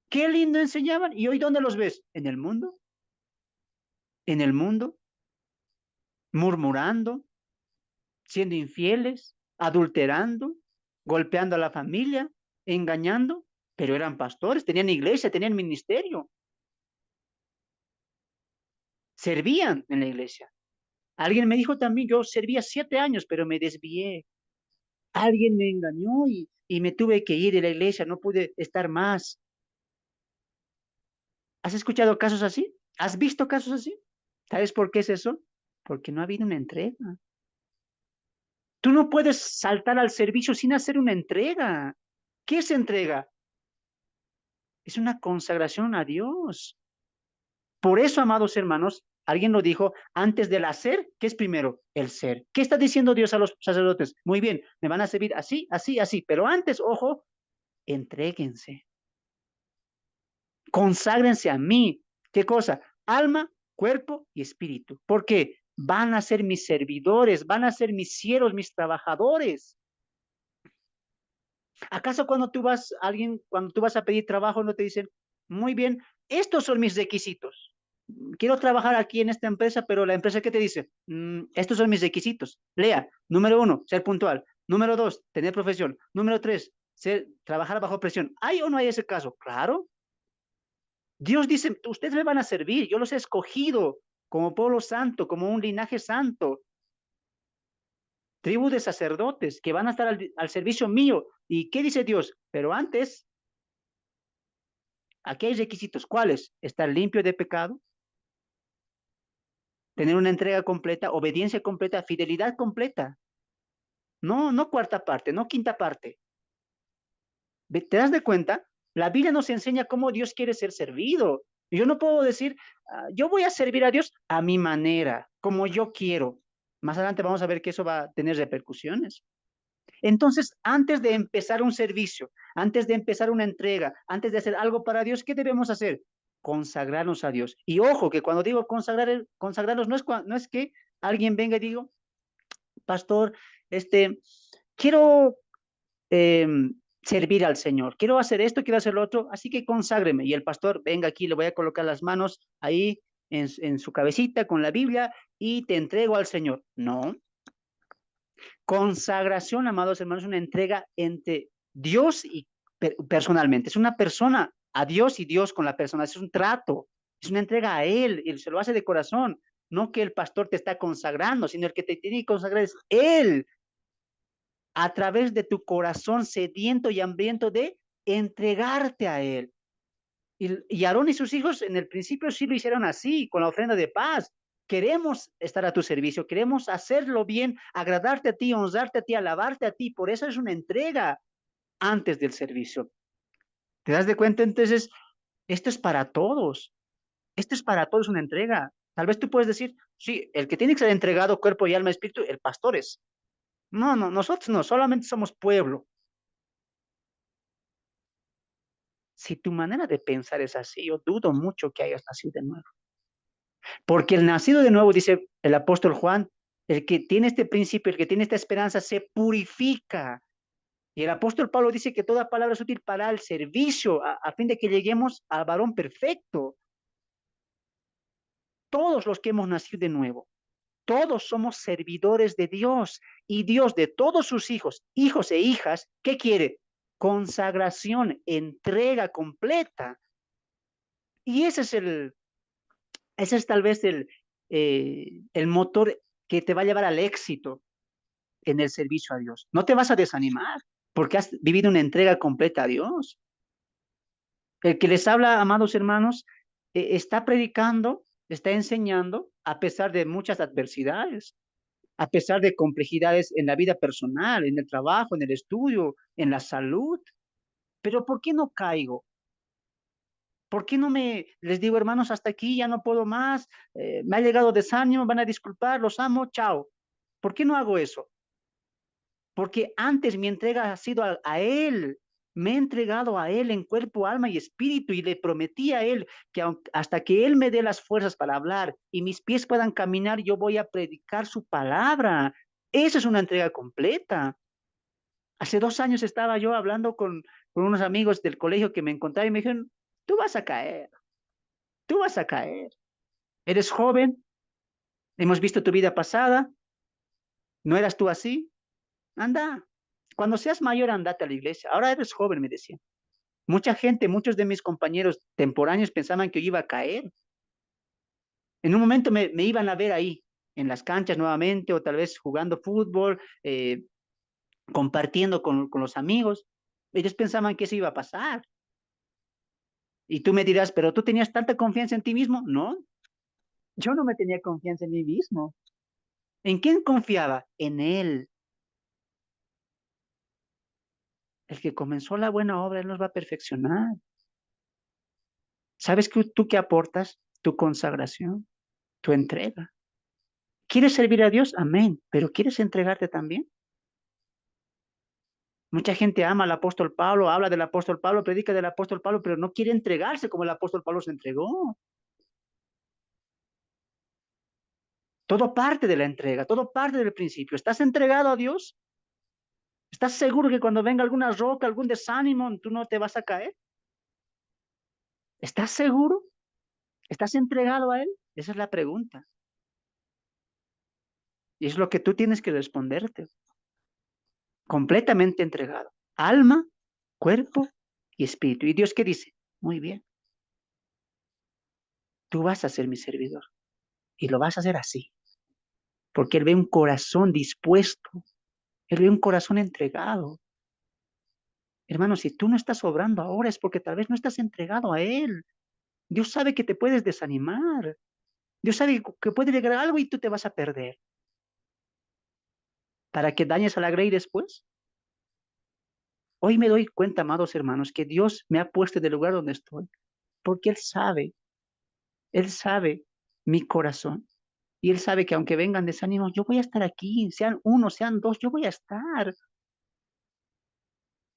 qué lindo enseñaban. ¿Y hoy dónde los ves? En el mundo, en el mundo, murmurando, siendo infieles, adulterando, golpeando a la familia, engañando. Pero eran pastores, tenían iglesia, tenían ministerio, servían en la iglesia. Alguien me dijo también, yo servía 7 años, pero me desvié. Alguien me engañó y me tuve que ir de la iglesia, no pude estar más. ¿Has escuchado casos así? ¿Has visto casos así? ¿Sabes por qué es eso? Porque no ha habido una entrega. Tú no puedes saltar al servicio sin hacer una entrega. ¿Qué es entrega? Es una consagración a Dios. Por eso, amados hermanos, alguien lo dijo, antes del hacer, ¿qué es primero? El ser. ¿Qué está diciendo Dios a los sacerdotes? Muy bien, me van a servir así, así, así, pero antes, ojo, entréguense, conságrense a mí. ¿Qué cosa? Alma, cuerpo y espíritu. ¿Por qué? Van a ser mis servidores, van a ser mis siervos, mis trabajadores. ¿Acaso cuando tú vas a alguien, cuando tú vas a pedir trabajo, no te dicen, muy bien, estos son mis requisitos? Quiero trabajar aquí en esta empresa, pero la empresa, ¿qué te dice? Estos son mis requisitos. Lea, número 1, ser puntual. Número 2, tener profesión. Número 3, trabajar bajo presión. ¿Hay o no hay ese caso? Claro. Dios dice, ustedes me van a servir, yo los he escogido como pueblo santo, como un linaje santo, tribu de sacerdotes que van a estar al servicio mío. ¿Y qué dice Dios? Pero antes, aquí hay requisitos. ¿Cuáles? Estar limpio de pecado, tener una entrega completa, obediencia completa, fidelidad completa. No, no cuarta parte, no quinta parte. ¿Te das de cuenta? La Biblia nos enseña cómo Dios quiere ser servido. Yo no puedo decir, yo voy a servir a Dios a mi manera, como yo quiero. Más adelante vamos a ver que eso va a tener repercusiones. Entonces, antes de empezar un servicio, antes de empezar una entrega, antes de hacer algo para Dios, ¿qué debemos hacer? Consagrarnos a Dios. Y ojo, que cuando digo consagrarnos, no es que alguien venga y diga, pastor, quiero eh, servir al Señor. Quiero hacer esto, quiero hacer lo otro, así que conságreme. Y el pastor, venga aquí, le voy a colocar las manos ahí en su cabecita con la Biblia y te entrego al Señor. No. Consagración, amados hermanos, es una entrega entre Dios y personalmente. Es una persona a Dios y Dios con la persona. Es un trato, es una entrega a Él y se lo hace de corazón. No que el pastor te está consagrando, sino el que te tiene que consagrar es Él a través de tu corazón sediento y hambriento de entregarte a Él. Y Aarón y sus hijos en el principio sí lo hicieron así, con la ofrenda de paz. Queremos estar a tu servicio, queremos hacerlo bien, agradarte a ti, honrarte a ti, alabarte a ti. Por eso es una entrega antes del servicio. ¿Te das de cuenta? Entonces, esto es para todos. Esto es para todos una entrega. Tal vez tú puedes decir, sí, el que tiene que ser entregado cuerpo y alma y espíritu, el pastor es. No, no, nosotros no, solamente somos pueblo. Si tu manera de pensar es así, yo dudo mucho que hayas nacido de nuevo. Porque el nacido de nuevo, dice el apóstol Juan, el que tiene este principio, el que tiene esta esperanza, se purifica. Y el apóstol Pablo dice que toda palabra es útil para el servicio, a fin de que lleguemos al varón perfecto. Todos los que hemos nacido de nuevo, todos somos servidores de Dios. Y Dios de todos sus hijos, hijos e hijas, ¿qué quiere? Consagración, entrega completa. Y ese es tal vez el motor que te va a llevar al éxito en el servicio a Dios. No te vas a desanimar porque has vivido una entrega completa a Dios. El que les habla, amados hermanos, está predicando, está enseñando a pesar de muchas adversidades, a pesar de complejidades en la vida personal, en el trabajo, en el estudio, en la salud. Pero ¿por qué no caigo? ¿Por qué no les digo, hermanos, hasta aquí, ya no puedo más, me ha llegado desánimo, van a disculpar, los amo, chao? ¿Por qué no hago eso? Porque antes mi entrega ha sido Él. Me he entregado a Él en cuerpo, alma y espíritu y le prometí a Él que hasta que Él me dé las fuerzas para hablar y mis pies puedan caminar, yo voy a predicar su palabra. Esa es una entrega completa. Hace 2 años estaba yo hablando con unos amigos del colegio que me encontraron y me dijeron, tú vas a caer, tú vas a caer. Eres joven, hemos visto tu vida pasada, ¿no eras tú así? Anda, cuando seas mayor, andate a la iglesia. Ahora eres joven, me decían. Mucha gente, muchos de mis compañeros temporáneos pensaban que yo iba a caer. En un momento me iban a ver ahí, en las canchas nuevamente, o tal vez jugando fútbol, compartiendo con los amigos. Ellos pensaban que eso iba a pasar. Y tú me dirás, pero tú tenías tanta confianza en ti mismo. No, yo no me tenía confianza en mí mismo. ¿En quién confiaba? En Él. El que comenzó la buena obra, Él nos va a perfeccionar. ¿Sabes que tú qué aportas? Tu consagración, tu entrega. ¿Quieres servir a Dios? Amén. Pero ¿quieres entregarte también? Mucha gente ama al apóstol Pablo, habla del apóstol Pablo, predica del apóstol Pablo, pero no quiere entregarse como el apóstol Pablo se entregó. Todo parte de la entrega, todo parte del principio. ¿Estás entregado a Dios? ¿Estás seguro que cuando venga alguna roca, algún desánimo, tú no te vas a caer? ¿Estás seguro? ¿Estás entregado a Él? Esa es la pregunta. Y es lo que tú tienes que responderte. Completamente entregado. Alma, cuerpo y espíritu. ¿Y Dios qué dice? Muy bien, tú vas a ser mi servidor. Y lo vas a hacer así. Porque Él ve un corazón dispuesto. Él ve un corazón entregado. Hermano, si tú no estás obrando ahora es porque tal vez no estás entregado a Él. Dios sabe que te puedes desanimar. Dios sabe que puede llegar algo y tú te vas a perder. ¿Para que dañes a la grey después? Hoy me doy cuenta, amados hermanos, que Dios me ha puesto en el lugar donde estoy. Porque Él sabe mi corazón. Y Él sabe que aunque vengan desánimos, yo voy a estar aquí. Sean uno, sean dos, yo voy a estar.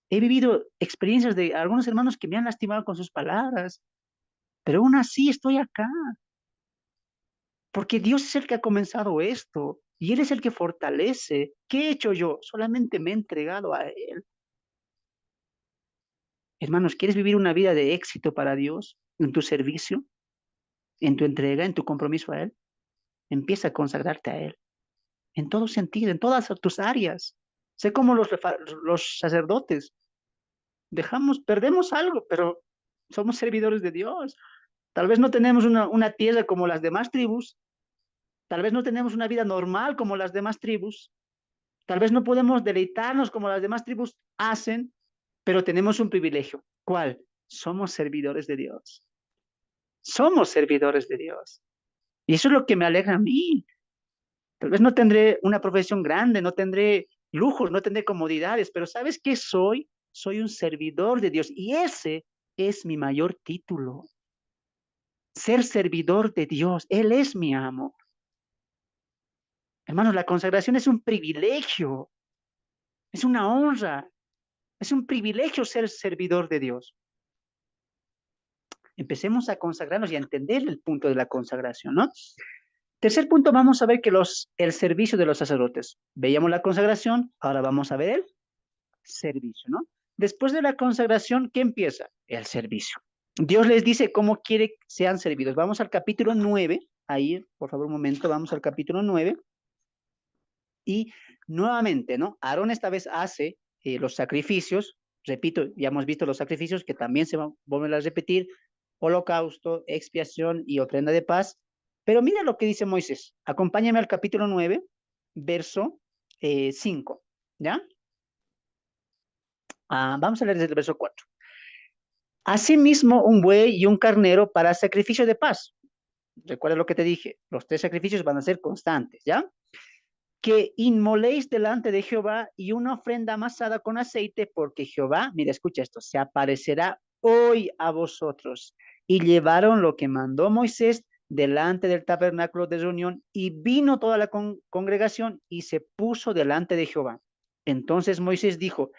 He vivido experiencias de algunos hermanos que me han lastimado con sus palabras, pero aún así estoy acá, porque Dios es el que ha comenzado esto y Él es el que fortalece. ¿Qué he hecho yo? Solamente me he entregado a Él. Hermanos, ¿quieres vivir una vida de éxito para Dios en tu servicio, en tu entrega, en tu compromiso a Él? Empieza a consagrarte a Él en todo sentido, en todas tus áreas. Sé como los sacerdotes, perdemos algo, pero somos servidores de Dios. Tal vez no tenemos una tierra como las demás tribus, tal vez no tenemos una vida normal como las demás tribus, tal vez no podemos deleitarnos como las demás tribus hacen, pero tenemos un privilegio. ¿Cuál? Somos servidores de Dios. Somos servidores de Dios. Y eso es lo que me alegra a mí. Tal vez no tendré una profesión grande, no tendré lujos, no tendré comodidades, pero ¿sabes qué soy? Soy un servidor de Dios y ese es mi mayor título. Ser servidor de Dios. Él es mi amo. Hermanos, la consagración es un privilegio, es una honra, es un privilegio ser servidor de Dios. Empecemos a consagrarnos y a entender el punto de la consagración, ¿no? Tercer punto, vamos a ver que el servicio de los sacerdotes. Veíamos la consagración, ahora vamos a ver el servicio, ¿no? Después de la consagración, ¿qué empieza? El servicio. Dios les dice cómo quiere que sean servidos. Vamos al capítulo 9, ahí, por favor, un momento, vamos al capítulo 9. Y nuevamente, ¿no? Aarón esta vez hace los sacrificios, repito, ya hemos visto los sacrificios que también se van a volver a repetir, holocausto, expiación y ofrenda de paz. Pero mira lo que dice Moisés. Acompáñame al capítulo 9, verso 5, ¿ya? Vamos a leer desde el verso 4. Asimismo, un buey y un carnero para sacrificio de paz. Recuerda lo que te dije, los tres sacrificios van a ser constantes, ¿ya? Que inmoléis delante de Jehová y una ofrenda amasada con aceite, porque Jehová, mira, escucha esto, se aparecerá hoy a vosotros. Y llevaron lo que mandó Moisés delante del tabernáculo de reunión, y vino toda la congregación y se puso delante de Jehová. Entonces Moisés dijo,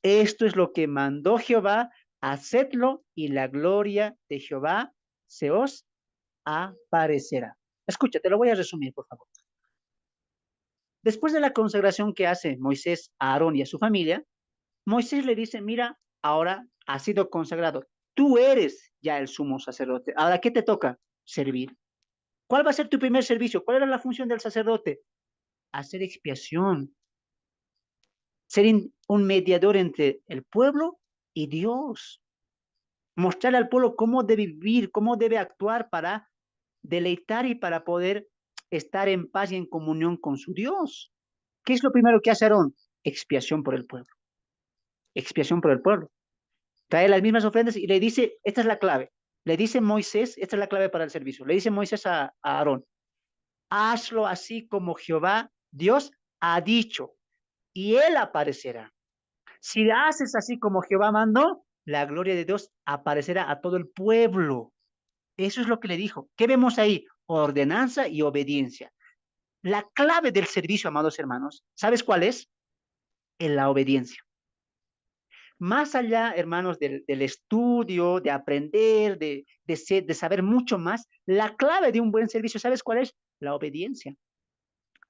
esto es lo que mandó Jehová, hacedlo y la gloria de Jehová se os aparecerá. Escucha, te lo voy a resumir, por favor. Después de la consagración que hace Moisés a Aarón y a su familia, Moisés le dice, mira, ahora has sido consagrado. Tú eres ya el sumo sacerdote. Ahora, ¿qué te toca? Servir. ¿Cuál va a ser tu primer servicio? ¿Cuál era la función del sacerdote? Hacer expiación, ser un mediador entre el pueblo y Dios. Mostrarle al pueblo cómo debe vivir, cómo debe actuar para deleitar y para poder estar en paz y en comunión con su Dios. ¿Qué es lo primero que hace Aarón? Expiación por el pueblo. Expiación por el pueblo. Trae las mismas ofrendas y le dice, esta es la clave. Le dice Moisés, esta es la clave para el servicio. Le dice Moisés a Aarón, hazlo así como Jehová, Dios, ha dicho, y él aparecerá. Si haces así como Jehová mandó, la gloria de Dios aparecerá a todo el pueblo. Eso es lo que le dijo. ¿Qué vemos ahí? Ordenanza y obediencia. La clave del servicio, amados hermanos, ¿sabes cuál es? En la obediencia. Más allá, hermanos, del estudio, de aprender, de saber mucho más, la clave de un buen servicio, ¿sabes cuál es? La obediencia.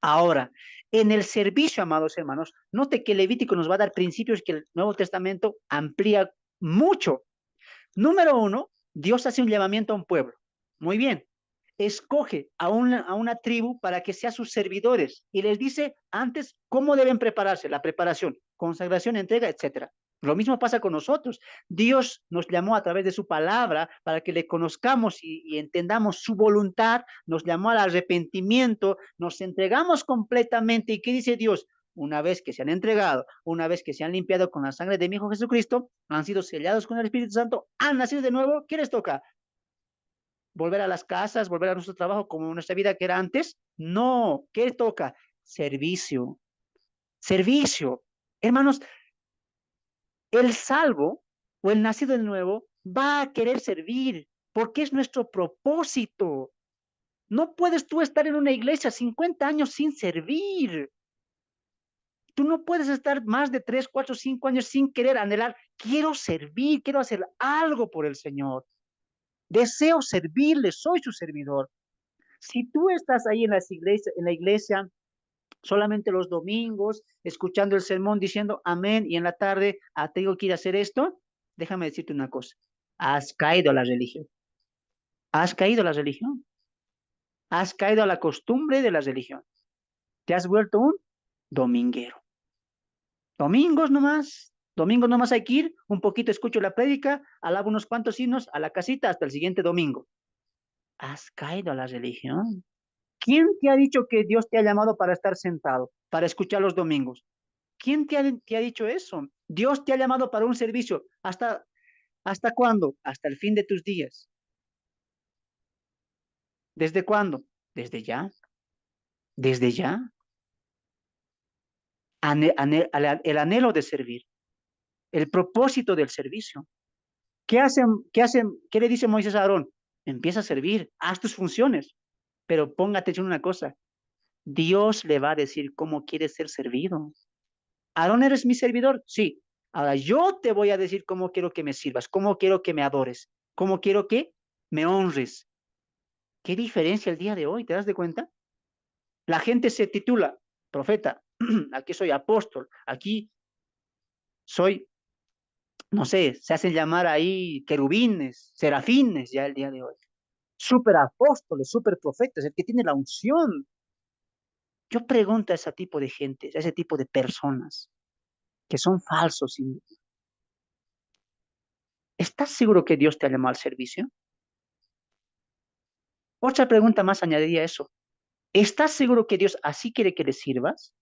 Ahora, en el servicio, amados hermanos, note que Levítico nos va a dar principios que el Nuevo Testamento amplía mucho. Número uno, Dios hace un llamamiento a un pueblo. Muy bien. Escoge a una tribu para que sea sus servidores y les dice antes cómo deben prepararse, la preparación, consagración, entrega, etcétera. Lo mismo pasa con nosotros. Dios nos llamó a través de su palabra para que le conozcamos y entendamos su voluntad, nos llamó al arrepentimiento, nos entregamos completamente. ¿Y qué dice Dios? Una vez que se han entregado, una vez que se han limpiado con la sangre de mi Hijo Jesucristo, han sido sellados con el Espíritu Santo, han nacido de nuevo, ¿qué les toca? ¿Volver a las casas, volver a nuestro trabajo como nuestra vida que era antes? No, ¿qué toca? Servicio, servicio. Hermanos, el salvo o el nacido de nuevo va a querer servir porque es nuestro propósito. No puedes tú estar en una iglesia 50 años sin servir. Tú no puedes estar más de 3, 4, 5 años sin querer anhelar. Quiero servir, quiero hacer algo por el Señor. Deseo servirle, soy su servidor. Si tú estás ahí en la iglesia solamente los domingos, escuchando el sermón, diciendo amén, y en la tarde tengo que ir a hacer esto, déjame decirte una cosa. Has caído a la religión. Has caído a la religión. Has caído a la costumbre de la religión. Te has vuelto un dominguero. Domingos nomás hay que ir, un poquito escucho la prédica, alabo unos cuantos himnos a la casita hasta el siguiente domingo. Has caído a la religión. ¿Quién te ha dicho que Dios te ha llamado para estar sentado, para escuchar los domingos? ¿Quién te ha dicho eso? Dios te ha llamado para un servicio. ¿Hasta cuándo? Hasta el fin de tus días. ¿Desde cuándo? Desde ya. Desde ya. El anhelo de servir. El propósito del servicio. ¿Qué le dice Moisés a Aarón? Empieza a servir, haz tus funciones, pero póngate en una cosa. Dios le va a decir cómo quiere ser servido. Aarón, ¿eres mi servidor? Sí. Ahora yo te voy a decir cómo quiero que me sirvas, cómo quiero que me adores, cómo quiero que me honres. ¿Qué diferencia el día de hoy? ¿Te das de cuenta? La gente se titula profeta, aquí soy apóstol, aquí soy, no sé, se hacen llamar ahí querubines, serafines ya el día de hoy. Super apóstoles, super profetas, el que tiene la unción. Yo pregunto a ese tipo de gente, a ese tipo de personas que son falsos. ¿Estás seguro que Dios te ha llamado al servicio? Otra pregunta más añadiría eso. ¿Estás seguro que Dios así quiere que le sirvas?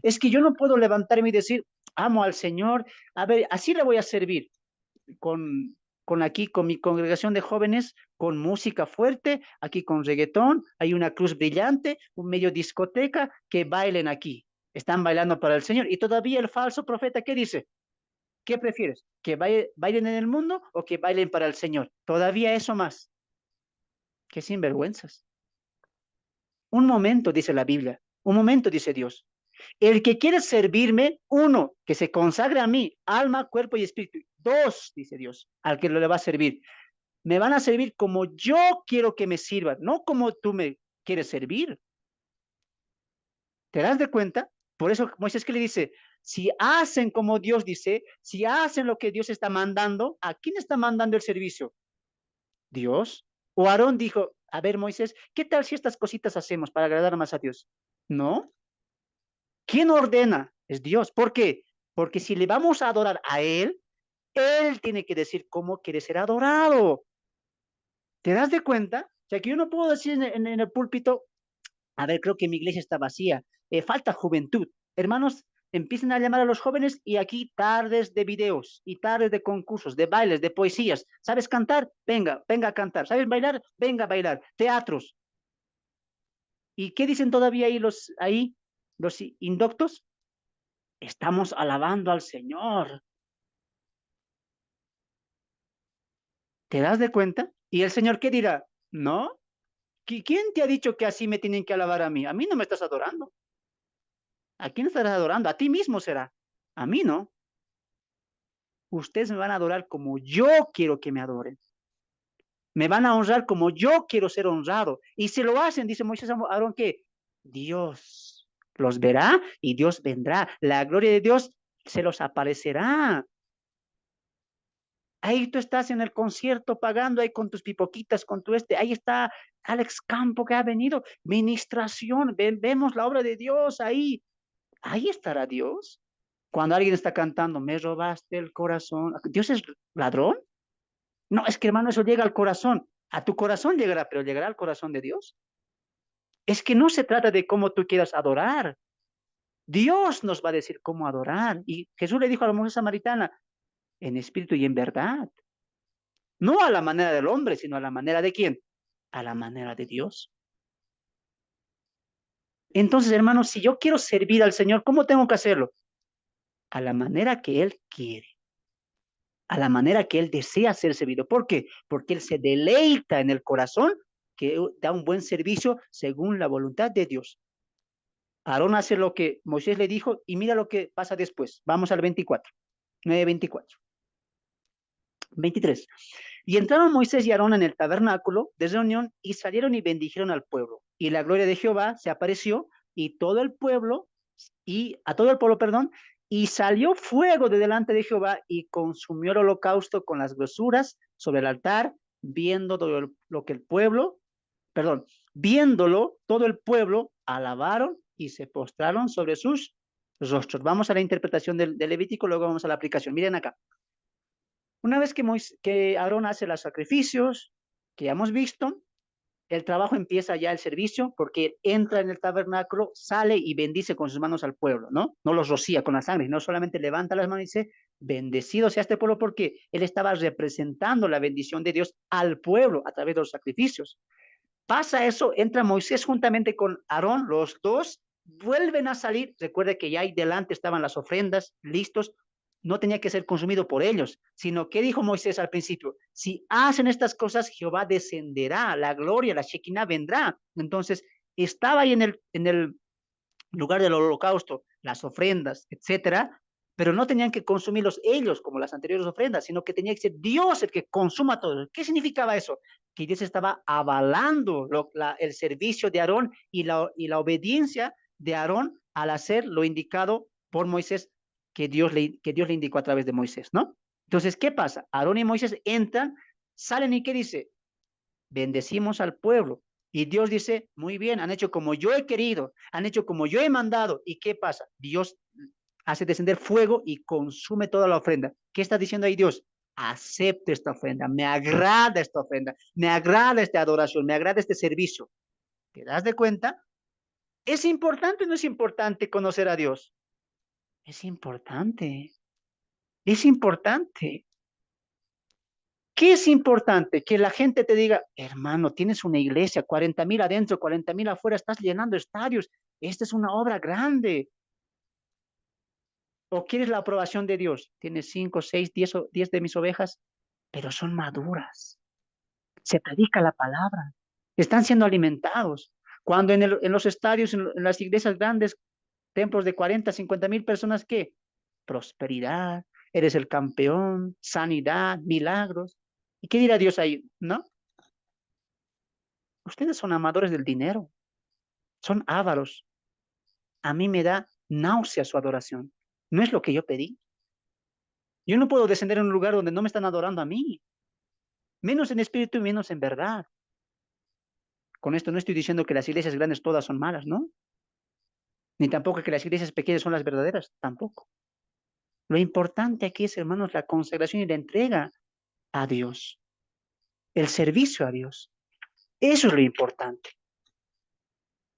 Es que yo no puedo levantarme y decir, amo al Señor, a ver, así le voy a servir. con, con mi congregación de jóvenes, con música fuerte, aquí con reggaetón, hay una cruz brillante, un medio discoteca, que bailen aquí. Están bailando para el Señor. Y todavía el falso profeta, ¿qué dice? ¿Qué prefieres? ¿Que bailen en el mundo o que bailen para el Señor? Todavía eso más. Qué sinvergüenzas. Un momento, dice la Biblia. Un momento, dice Dios. El que quiere servirme, uno, que se consagre a mí, alma, cuerpo y espíritu. Dos, dice Dios, al que le va a servir. Me van a servir como yo quiero que me sirvan, no como tú me quieres servir. ¿Te das de cuenta? Por eso Moisés que le dice, si hacen como Dios dice, si hacen lo que Dios está mandando, ¿a quién está mandando el servicio? Dios. O Aarón dijo, a ver, Moisés, ¿qué tal si estas cositas hacemos para agradar más a Dios? No. ¿Quién ordena? Es Dios. ¿Por qué? Porque si le vamos a adorar a Él tiene que decir cómo quiere ser adorado. ¿Te das de cuenta? O sea, que yo no puedo decir en el púlpito, a ver, creo que mi iglesia está vacía, falta juventud. Hermanos, empiecen a llamar a los jóvenes y aquí tardes de videos y tardes de concursos, de bailes, de poesías. ¿Sabes cantar? Venga, venga a cantar. ¿Sabes bailar? Venga a bailar. Teatros. ¿Y qué dicen todavía los indoctos? Estamos alabando al Señor. ¿Te das de cuenta? ¿Y el Señor qué dirá? No. ¿Quién te ha dicho que así me tienen que alabar a mí? A mí no me estás adorando. ¿A quién estarás adorando? A ti mismo será. A mí no. Ustedes me van a adorar como yo quiero que me adoren. Me van a honrar como yo quiero ser honrado. Y si lo hacen, dice Moisés a Aarón, que Dios los verá y Dios vendrá. La gloria de Dios se los aparecerá. Ahí tú estás en el concierto pagando ahí con tus pipoquitas, con tu ahí está Alex Campo que ha venido, ministración, vemos la obra de Dios ahí estará Dios. Cuando alguien está cantando, me robaste el corazón, ¿Dios es ladrón? No, es que hermano, eso llega al corazón, a tu corazón llegará, pero llegará al corazón de Dios. Es que no se trata de cómo tú quieras adorar, Dios nos va a decir cómo adorar. Y Jesús le dijo a la mujer samaritana, en espíritu y en verdad. No a la manera del hombre, sino a la manera de quién? A la manera de Dios. Entonces, hermanos, si yo quiero servir al Señor, ¿cómo tengo que hacerlo? A la manera que Él quiere, a la manera que Él desea ser servido. ¿Por qué? Porque Él se deleita en el corazón que da un buen servicio según la voluntad de Dios. Aarón hace lo que Moisés le dijo y mira lo que pasa después. Vamos al 24, 9:24. 23. Y entraron Moisés y Aarón en el tabernáculo de reunión y salieron y bendijeron al pueblo. Y la gloria de Jehová se apareció y todo el pueblo, y a todo el pueblo, perdón, y salió fuego de delante de Jehová y consumió el holocausto con las grosuras sobre el altar, viendo todo lo que el pueblo, perdón, viéndolo, todo el pueblo alabaron y se postraron sobre sus rostros. Vamos a la interpretación del Levítico, luego vamos a la aplicación. Miren acá. Una vez que Aarón hace los sacrificios que ya hemos visto, el trabajo empieza ya el servicio porque entra en el tabernáculo, sale y bendice con sus manos al pueblo, ¿no? No los rocía con la sangre, no solamente levanta las manos y dice, bendecido sea este pueblo porque él estaba representando la bendición de Dios al pueblo a través de los sacrificios. Pasa eso, entra Moisés juntamente con Aarón, los dos vuelven a salir. Recuerde que ya ahí delante estaban las ofrendas listos, no tenía que ser consumido por ellos, sino que dijo Moisés al principio, si hacen estas cosas, Jehová descenderá, la gloria, la Shekinah vendrá. Entonces, estaba ahí en el lugar del holocausto, las ofrendas, etcétera, pero no tenían que consumirlos ellos como las anteriores ofrendas, sino que tenía que ser Dios el que consuma todo. ¿Qué significaba eso? Que Dios estaba avalando el servicio de Aarón y la obediencia de Aarón al hacer lo indicado por Moisés, que Dios le indicó a través de Moisés, ¿no? Entonces, ¿qué pasa? Aarón y Moisés entran, salen y ¿qué dice? Bendecimos al pueblo. Y Dios dice, muy bien, han hecho como yo he querido, han hecho como yo he mandado. ¿Y qué pasa? Dios hace descender fuego y consume toda la ofrenda. ¿Qué está diciendo ahí Dios? Acepte esta ofrenda, me agrada esta ofrenda, me agrada esta adoración, me agrada este servicio. ¿Te das de cuenta? ¿Es importante o no es importante conocer a Dios? Es importante, es importante. ¿Qué es importante? Que la gente te diga, hermano, tienes una iglesia, 40,000 adentro, 40,000 afuera, estás llenando estadios. Esta es una obra grande. ¿O quieres la aprobación de Dios? Tienes 5, 6, 10 de mis ovejas, pero son maduras. Se predica la palabra. Están siendo alimentados. Cuando en los estadios, en las iglesias grandes, templos de 40, 50,000 personas, ¿qué? Prosperidad, eres el campeón, sanidad, milagros. ¿Y qué dirá Dios ahí? No, ustedes son amadores del dinero, son ávaros. A mí me da náusea su adoración. No es lo que yo pedí. Yo no puedo descender en un lugar donde no me están adorando a mí, menos en espíritu y menos en verdad. Con esto no estoy diciendo que las iglesias grandes todas son malas, ¿no? Ni tampoco que las iglesias pequeñas son las verdaderas, tampoco. Lo importante aquí es, hermanos, la consagración y la entrega a Dios, el servicio a Dios. Eso es lo importante.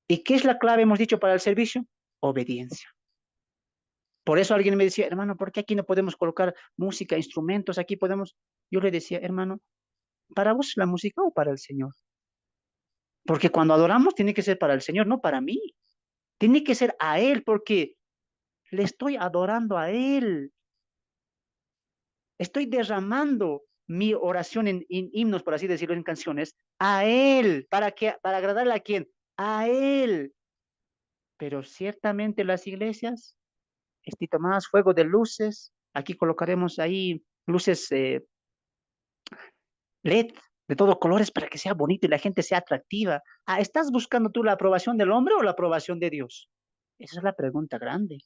¿Y qué es la clave, hemos dicho, para el servicio? Obediencia. Por eso alguien me decía, hermano, ¿por qué aquí no podemos colocar música, instrumentos? Aquí podemos. Yo le decía, hermano, ¿para vos la música o para el Señor? Porque cuando adoramos tiene que ser para el Señor, no para mí. Tiene que ser a Él, porque le estoy adorando a Él. Estoy derramando mi oración en himnos, por así decirlo, en canciones, a Él. ¿Para agradarle a quién? A Él. Pero ciertamente las iglesias, estito más, fuego de luces. Aquí colocaremos ahí luces LED de todos colores para que sea bonito y la gente sea atractiva. Ah, ¿estás buscando tú la aprobación del hombre o la aprobación de Dios? Esa es la pregunta grande.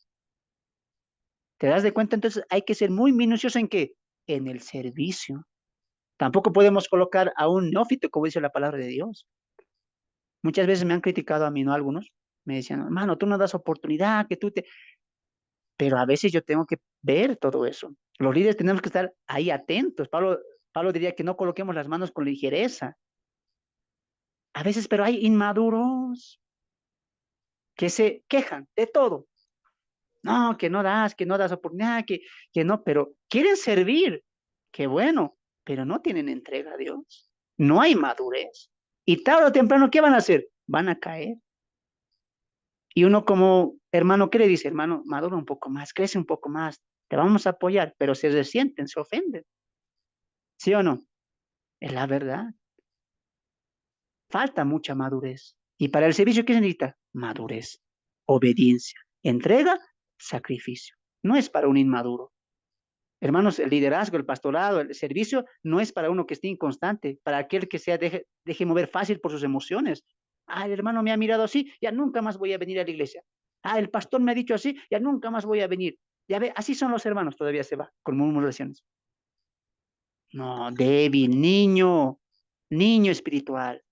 ¿Te das de cuenta? Entonces hay que ser muy minucioso en qué, en el servicio. Tampoco podemos colocar a un neófito, como dice la palabra de Dios. Muchas veces me han criticado a mí, ¿no? Algunos me decían, hermano, tú no das oportunidad, que tú te... Pero a veces yo tengo que ver todo eso. Los líderes tenemos que estar ahí atentos. Pablo diría que no coloquemos las manos con ligereza. A veces, pero hay inmaduros que se quejan de todo. No, que no das oportunidad, que no, pero quieren servir. Qué bueno, pero no tienen entrega a Dios. No hay madurez. Y tarde o temprano, ¿qué van a hacer? Van a caer. Y uno como hermano, ¿qué le dice? Hermano, madura un poco más, crece un poco más, te vamos a apoyar, pero se resienten, se ofenden. ¿Sí o no? Es la verdad. Falta mucha madurez. Y para el servicio, ¿qué se necesita? Madurez, obediencia, entrega, sacrificio. No es para un inmaduro. Hermanos, el liderazgo, el pastorado, el servicio no es para uno que esté inconstante, para aquel que se deje mover fácil por sus emociones. Ah, el hermano me ha mirado así, ya nunca más voy a venir a la iglesia. Ah, el pastor me ha dicho así, ya nunca más voy a venir. Ya ve, así son los hermanos, todavía se va, con murmuraciones. No, débil, niño espiritual.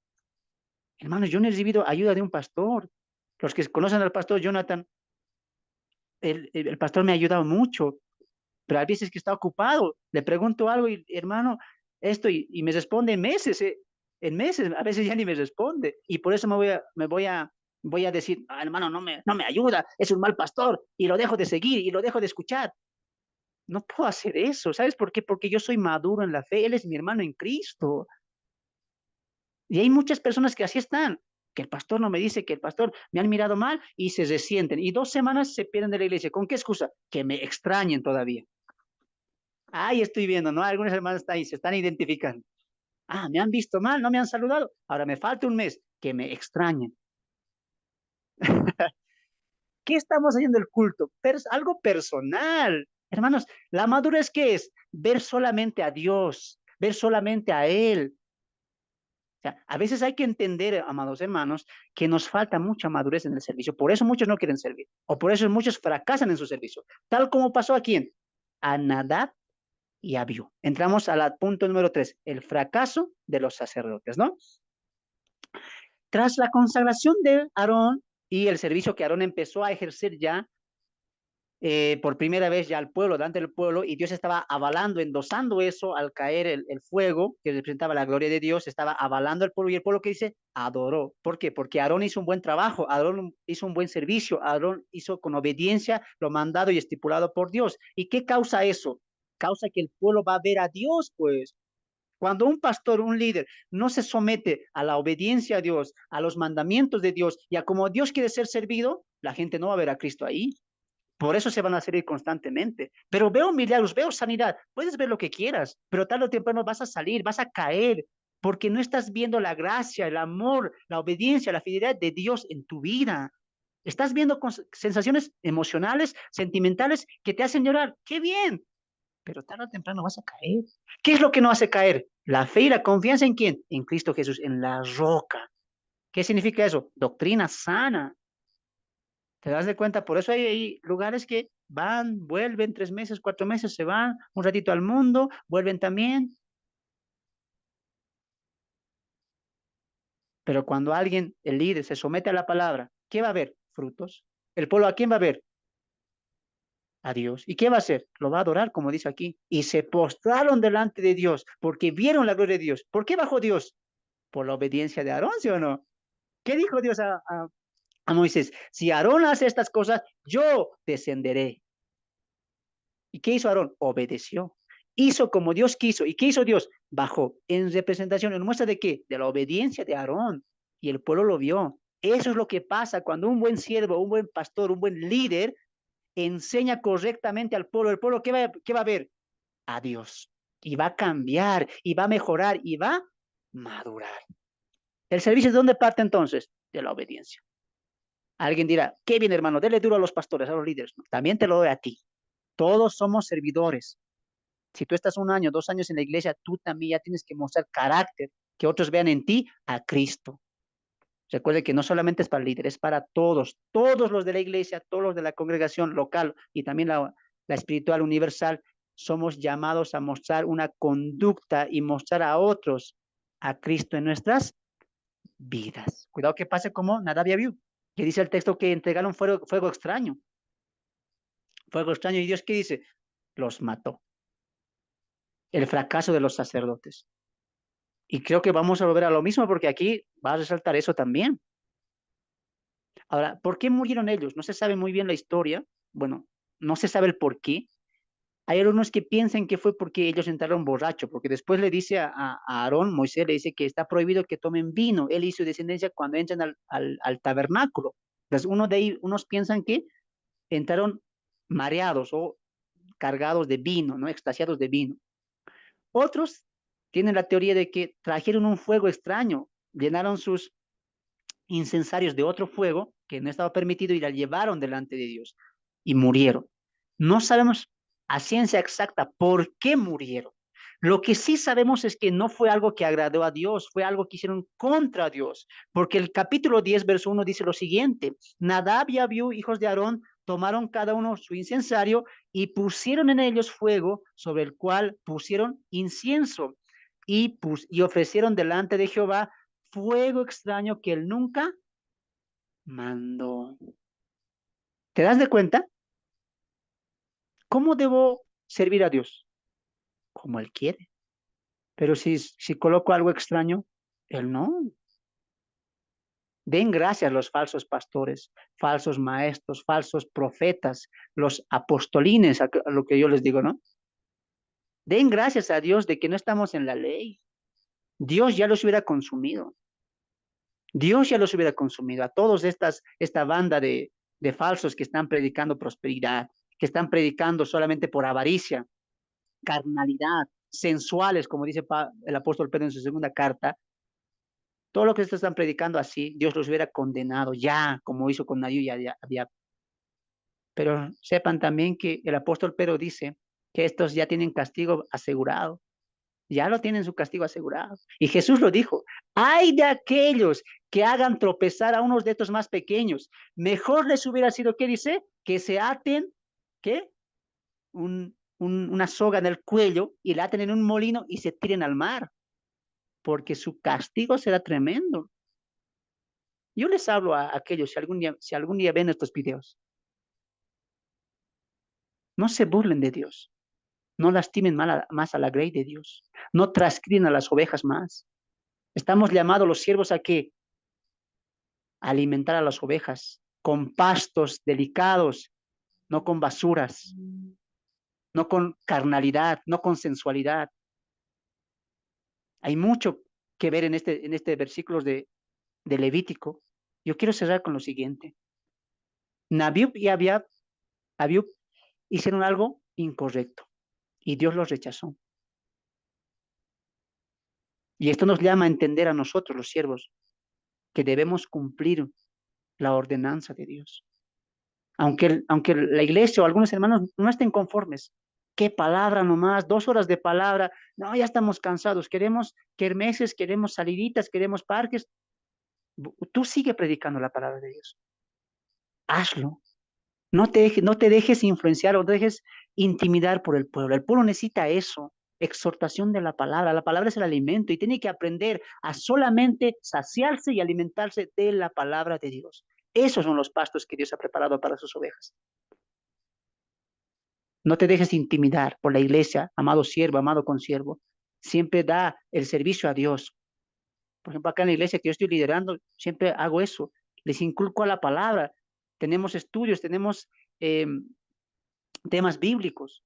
Hermanos, yo no he recibido ayuda de un pastor. Los que conocen al pastor Jonathan, el pastor me ha ayudado mucho, pero a veces que está ocupado. Le pregunto algo y, hermano, esto, y me responde en meses, a veces ya ni me responde. Y por eso voy a decir, ah, hermano, no me ayuda, es un mal pastor, y lo dejo de seguir y lo dejo de escuchar. No puedo hacer eso, ¿sabes por qué? Porque yo soy maduro en la fe, él es mi hermano en Cristo. Y hay muchas personas que así están, que el pastor no me dice, que el pastor me han mirado mal y se resienten. Y 2 semanas se pierden de la iglesia. ¿Con qué excusa? Que me extrañen todavía. Ahí estoy viendo, ¿no? Algunos hermanos están ahí, se están identificando. Ah, me han visto mal, no me han saludado. Ahora me falta un mes, que me extrañen. ¿Qué estamos haciendo el culto? Algo personal. Hermanos, la madurez, ¿qué es? Ver solamente a Dios, ver solamente a Él. O sea, a veces hay que entender, amados hermanos, que nos falta mucha madurez en el servicio. Por eso muchos no quieren servir. O por eso muchos fracasan en su servicio. Tal como pasó aquí a Nadab y Abiú. Entramos al punto número 3, el fracaso de los sacerdotes, ¿no? Tras la consagración de Aarón y el servicio que Aarón empezó a ejercer ya por primera vez ya al pueblo, delante del pueblo, y Dios estaba avalando, endosando eso al caer el fuego que representaba la gloria de Dios, estaba avalando al pueblo, y el pueblo que dice, adoró. ¿Por qué? Porque Aarón hizo un buen trabajo, Aarón hizo un buen servicio, Aarón hizo con obediencia lo mandado y estipulado por Dios. ¿Y qué causa eso? Causa que el pueblo va a ver a Dios, pues. Cuando un pastor, un líder, no se somete a la obediencia a Dios, a los mandamientos de Dios y a cómo Dios quiere ser servido, la gente no va a ver a Cristo ahí. Por eso se van a servir constantemente. Pero veo milagros, veo sanidad. Puedes ver lo que quieras, pero tarde o temprano vas a salir, vas a caer, porque no estás viendo la gracia, el amor, la obediencia, la fidelidad de Dios en tu vida. Estás viendo sensaciones emocionales, sentimentales que te hacen llorar. ¡Qué bien! Pero tarde o temprano vas a caer. ¿Qué es lo que no hace caer? La fe y la confianza en quién? En Cristo Jesús, en la roca. ¿Qué significa eso? Doctrina sana. ¿Te das de cuenta? Por eso hay lugares que van, vuelven 3 meses, 4 meses, se van un ratito al mundo, vuelven también. Pero cuando alguien, el líder, se somete a la palabra, ¿qué va a haber? Frutos. ¿El pueblo a quién va a ver? A Dios. ¿Y qué va a hacer? Lo va a adorar, como dice aquí. Y se postraron delante de Dios porque vieron la gloria de Dios. ¿Por qué bajó Dios? Por la obediencia de Aarón, ¿sí o no? ¿Qué dijo Dios a Moisés? Si Aarón hace estas cosas, yo descenderé. ¿Y qué hizo Aarón? Obedeció. Hizo como Dios quiso. ¿Y qué hizo Dios? Bajó en representación, en muestra de qué? De la obediencia de Aarón. Y el pueblo lo vio. Eso es lo que pasa cuando un buen siervo, un buen pastor, un buen líder enseña correctamente al pueblo. El pueblo, ¿qué va a ver? A Dios. Y va a cambiar, y va a mejorar, y va a madurar. ¿El servicio de dónde parte entonces? De la obediencia. Alguien dirá, qué bien, hermano, dele duro a los pastores, a los líderes. No, también te lo doy a ti. Todos somos servidores. Si tú estás 1 año, 2 años en la iglesia, tú también ya tienes que mostrar carácter, que otros vean en ti a Cristo. Recuerde que no solamente es para el líder, es para todos, todos los de la iglesia, todos los de la congregación local y también la espiritual universal, somos llamados a mostrar una conducta y mostrar a otros a Cristo en nuestras vidas. Cuidado que pase como Nadab y Abiú, que dice el texto que entregaron fuego extraño, y Dios, ¿qué dice? Los mató. El fracaso de los sacerdotes. Y creo que vamos a volver a lo mismo porque aquí va a resaltar eso también. Ahora, ¿por qué murieron ellos? No se sabe muy bien la historia. Bueno, no se sabe el por qué. Hay algunos que piensan que fue porque ellos entraron borrachos, porque después le dice a Aarón, Moisés le dice que está prohibido que tomen vino, él y su descendencia cuando entran al tabernáculo. Entonces, unos piensan que entraron mareados o cargados de vino, ¿no? Extasiados de vino. Otros tienen la teoría de que trajeron un fuego extraño, llenaron sus incensarios de otro fuego que no estaba permitido y la llevaron delante de Dios y murieron. No sabemos a ciencia exacta por qué murieron. Lo que sí sabemos es que no fue algo que agradó a Dios, fue algo que hicieron contra Dios, porque el capítulo 10, verso 1 dice lo siguiente: Nadab y Abiú, hijos de Aarón, tomaron cada uno su incensario y pusieron en ellos fuego sobre el cual pusieron incienso y ofrecieron delante de Jehová fuego extraño que él nunca mandó. ¿Te das de cuenta? ¿Cómo debo servir a Dios? Como Él quiere. Pero si coloco algo extraño, Él no. Den gracias a los falsos pastores, falsos maestros, falsos profetas, los apostolines, a lo que yo les digo, ¿no? Den gracias a Dios de que no estamos en la ley. Dios ya los hubiera consumido. Dios ya los hubiera consumido. A todos esta banda de falsos que están predicando prosperidad, que están predicando solamente por avaricia, carnalidad, sensuales, como dice el apóstol Pedro en su segunda carta. Todo lo que estos están predicando así, Dios los hubiera condenado ya, como hizo con Nadab y Abiú. Pero sepan también que el apóstol Pedro dice que estos ya tienen castigo asegurado. Ya lo tienen su castigo asegurado. Y Jesús lo dijo: ay de aquellos que hagan tropezar a unos de estos más pequeños. Mejor les hubiera sido, ¿qué dice? Que se aten, ¿qué? Una soga en el cuello y la aten en un molino y se tiren al mar, porque su castigo será tremendo. Yo les hablo a aquellos, si algún día ven estos videos, no se burlen de Dios, no lastimen más a la grey de Dios, no transcriben a las ovejas más. Estamos llamados los siervos a que alimentar a las ovejas con pastos delicados, no con basuras, no con carnalidad, no con sensualidad. Hay mucho que ver en este versículo de Levítico. Yo quiero cerrar con lo siguiente. Nabiub y Abiud hicieron algo incorrecto y Dios los rechazó. Y esto nos llama a entender a nosotros, los siervos, que debemos cumplir la ordenanza de Dios. Aunque la iglesia o algunos hermanos no estén conformes. ¿Qué palabra nomás? 2 horas de palabra. No, ya estamos cansados. Queremos kermeses, queremos saliditas, queremos parques. Tú sigue predicando la palabra de Dios. Hazlo. No te dejes influenciar o te dejes intimidar por el pueblo. El pueblo necesita eso, exhortación de la palabra. La palabra es el alimento y tiene que aprender a solamente saciarse y alimentarse de la palabra de Dios. Esos son los pastos que Dios ha preparado para sus ovejas. No te dejes intimidar por la iglesia, amado siervo, amado consiervo. Siempre da el servicio a Dios. Por ejemplo, acá en la iglesia que yo estoy liderando, siempre hago eso. Les inculco a la palabra. Tenemos estudios, tenemos eh, temas bíblicos.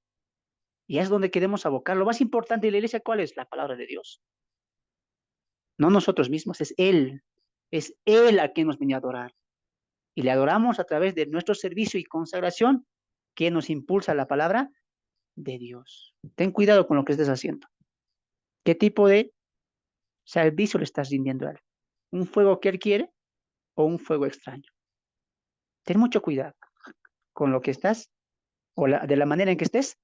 Y es donde queremos abocar. Lo más importante de la iglesia, ¿cuál es? La palabra de Dios. No nosotros mismos, es Él. Es Él a quien nos viene a adorar. Y le adoramos a través de nuestro servicio y consagración que nos impulsa la palabra de Dios. Ten cuidado con lo que estés haciendo. ¿Qué tipo de servicio le estás rindiendo a Él? ¿Un fuego que Él quiere o un fuego extraño? Ten mucho cuidado con lo que estás o de la manera en que estés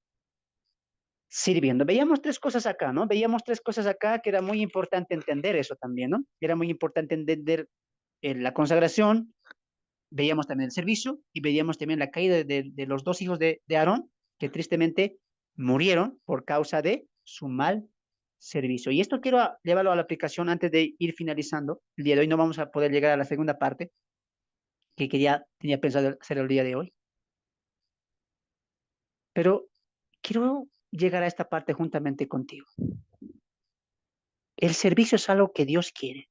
sirviendo. Veíamos 3 cosas acá, ¿no? Veíamos 3 cosas acá que era muy importante entender eso también, ¿no? Era muy importante entender la consagración, veíamos también el servicio y veíamos también la caída de los 2 hijos de Aarón, que tristemente murieron por causa de su mal servicio. Y esto quiero llevarlo a la aplicación antes de ir finalizando. El día de hoy no vamos a poder llegar a la segunda parte que tenía pensado hacer el día de hoy. Pero quiero llegar a esta parte juntamente contigo. El servicio es algo que Dios quiere,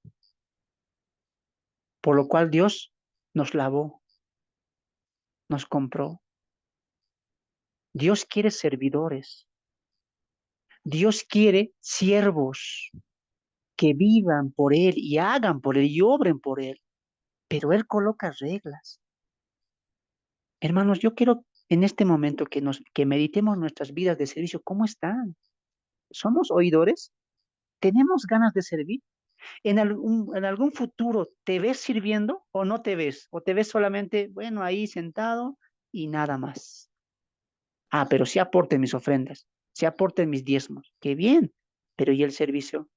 por lo cual Dios nos lavó, nos compró. Dios quiere servidores. Dios quiere siervos que vivan por Él y hagan por Él y obren por Él. Pero Él coloca reglas. Hermanos, yo quiero en este momento que meditemos nuestras vidas de servicio. ¿Cómo están? ¿Somos oidores? ¿Tenemos ganas de servir? En algún futuro te ves sirviendo o no te ves? ¿O te ves solamente, bueno, ahí sentado y nada más? Ah, pero sí aporten mis ofrendas, sí aporten mis diezmos. Qué bien. Pero ¿y el servicio?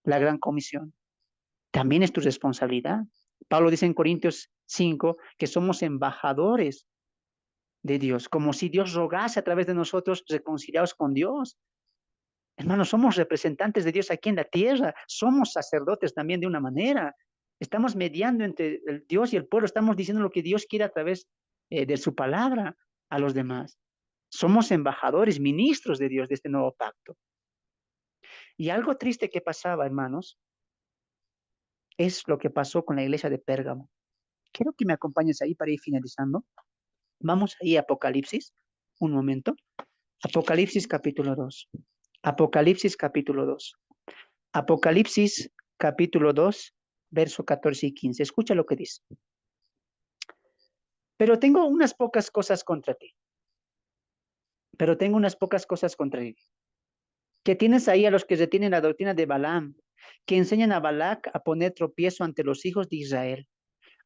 La gran comisión. También es tu responsabilidad. Pablo dice en Corintios 5 que somos embajadores de Dios, como si Dios rogase a través de nosotros reconciliados con Dios. Hermanos, somos representantes de Dios aquí en la tierra, somos sacerdotes también de una manera. Estamos mediando entre el Dios y el pueblo, estamos diciendo lo que Dios quiere a través de su palabra a los demás. Somos embajadores, ministros de Dios de este nuevo pacto. Y algo triste que pasaba, hermanos, es lo que pasó con la iglesia de Pérgamo. Quiero que me acompañes ahí para ir finalizando. Vamos ahí a Apocalipsis, un momento. Apocalipsis capítulo 2. Apocalipsis capítulo 2. Apocalipsis capítulo 2, verso 14 y 15. Escucha lo que dice. Pero tengo unas pocas cosas contra ti. Pero tengo unas pocas cosas contra ti. Que tienes ahí a los que retienen la doctrina de Balaam, que enseñan a Balac a poner tropiezo ante los hijos de Israel,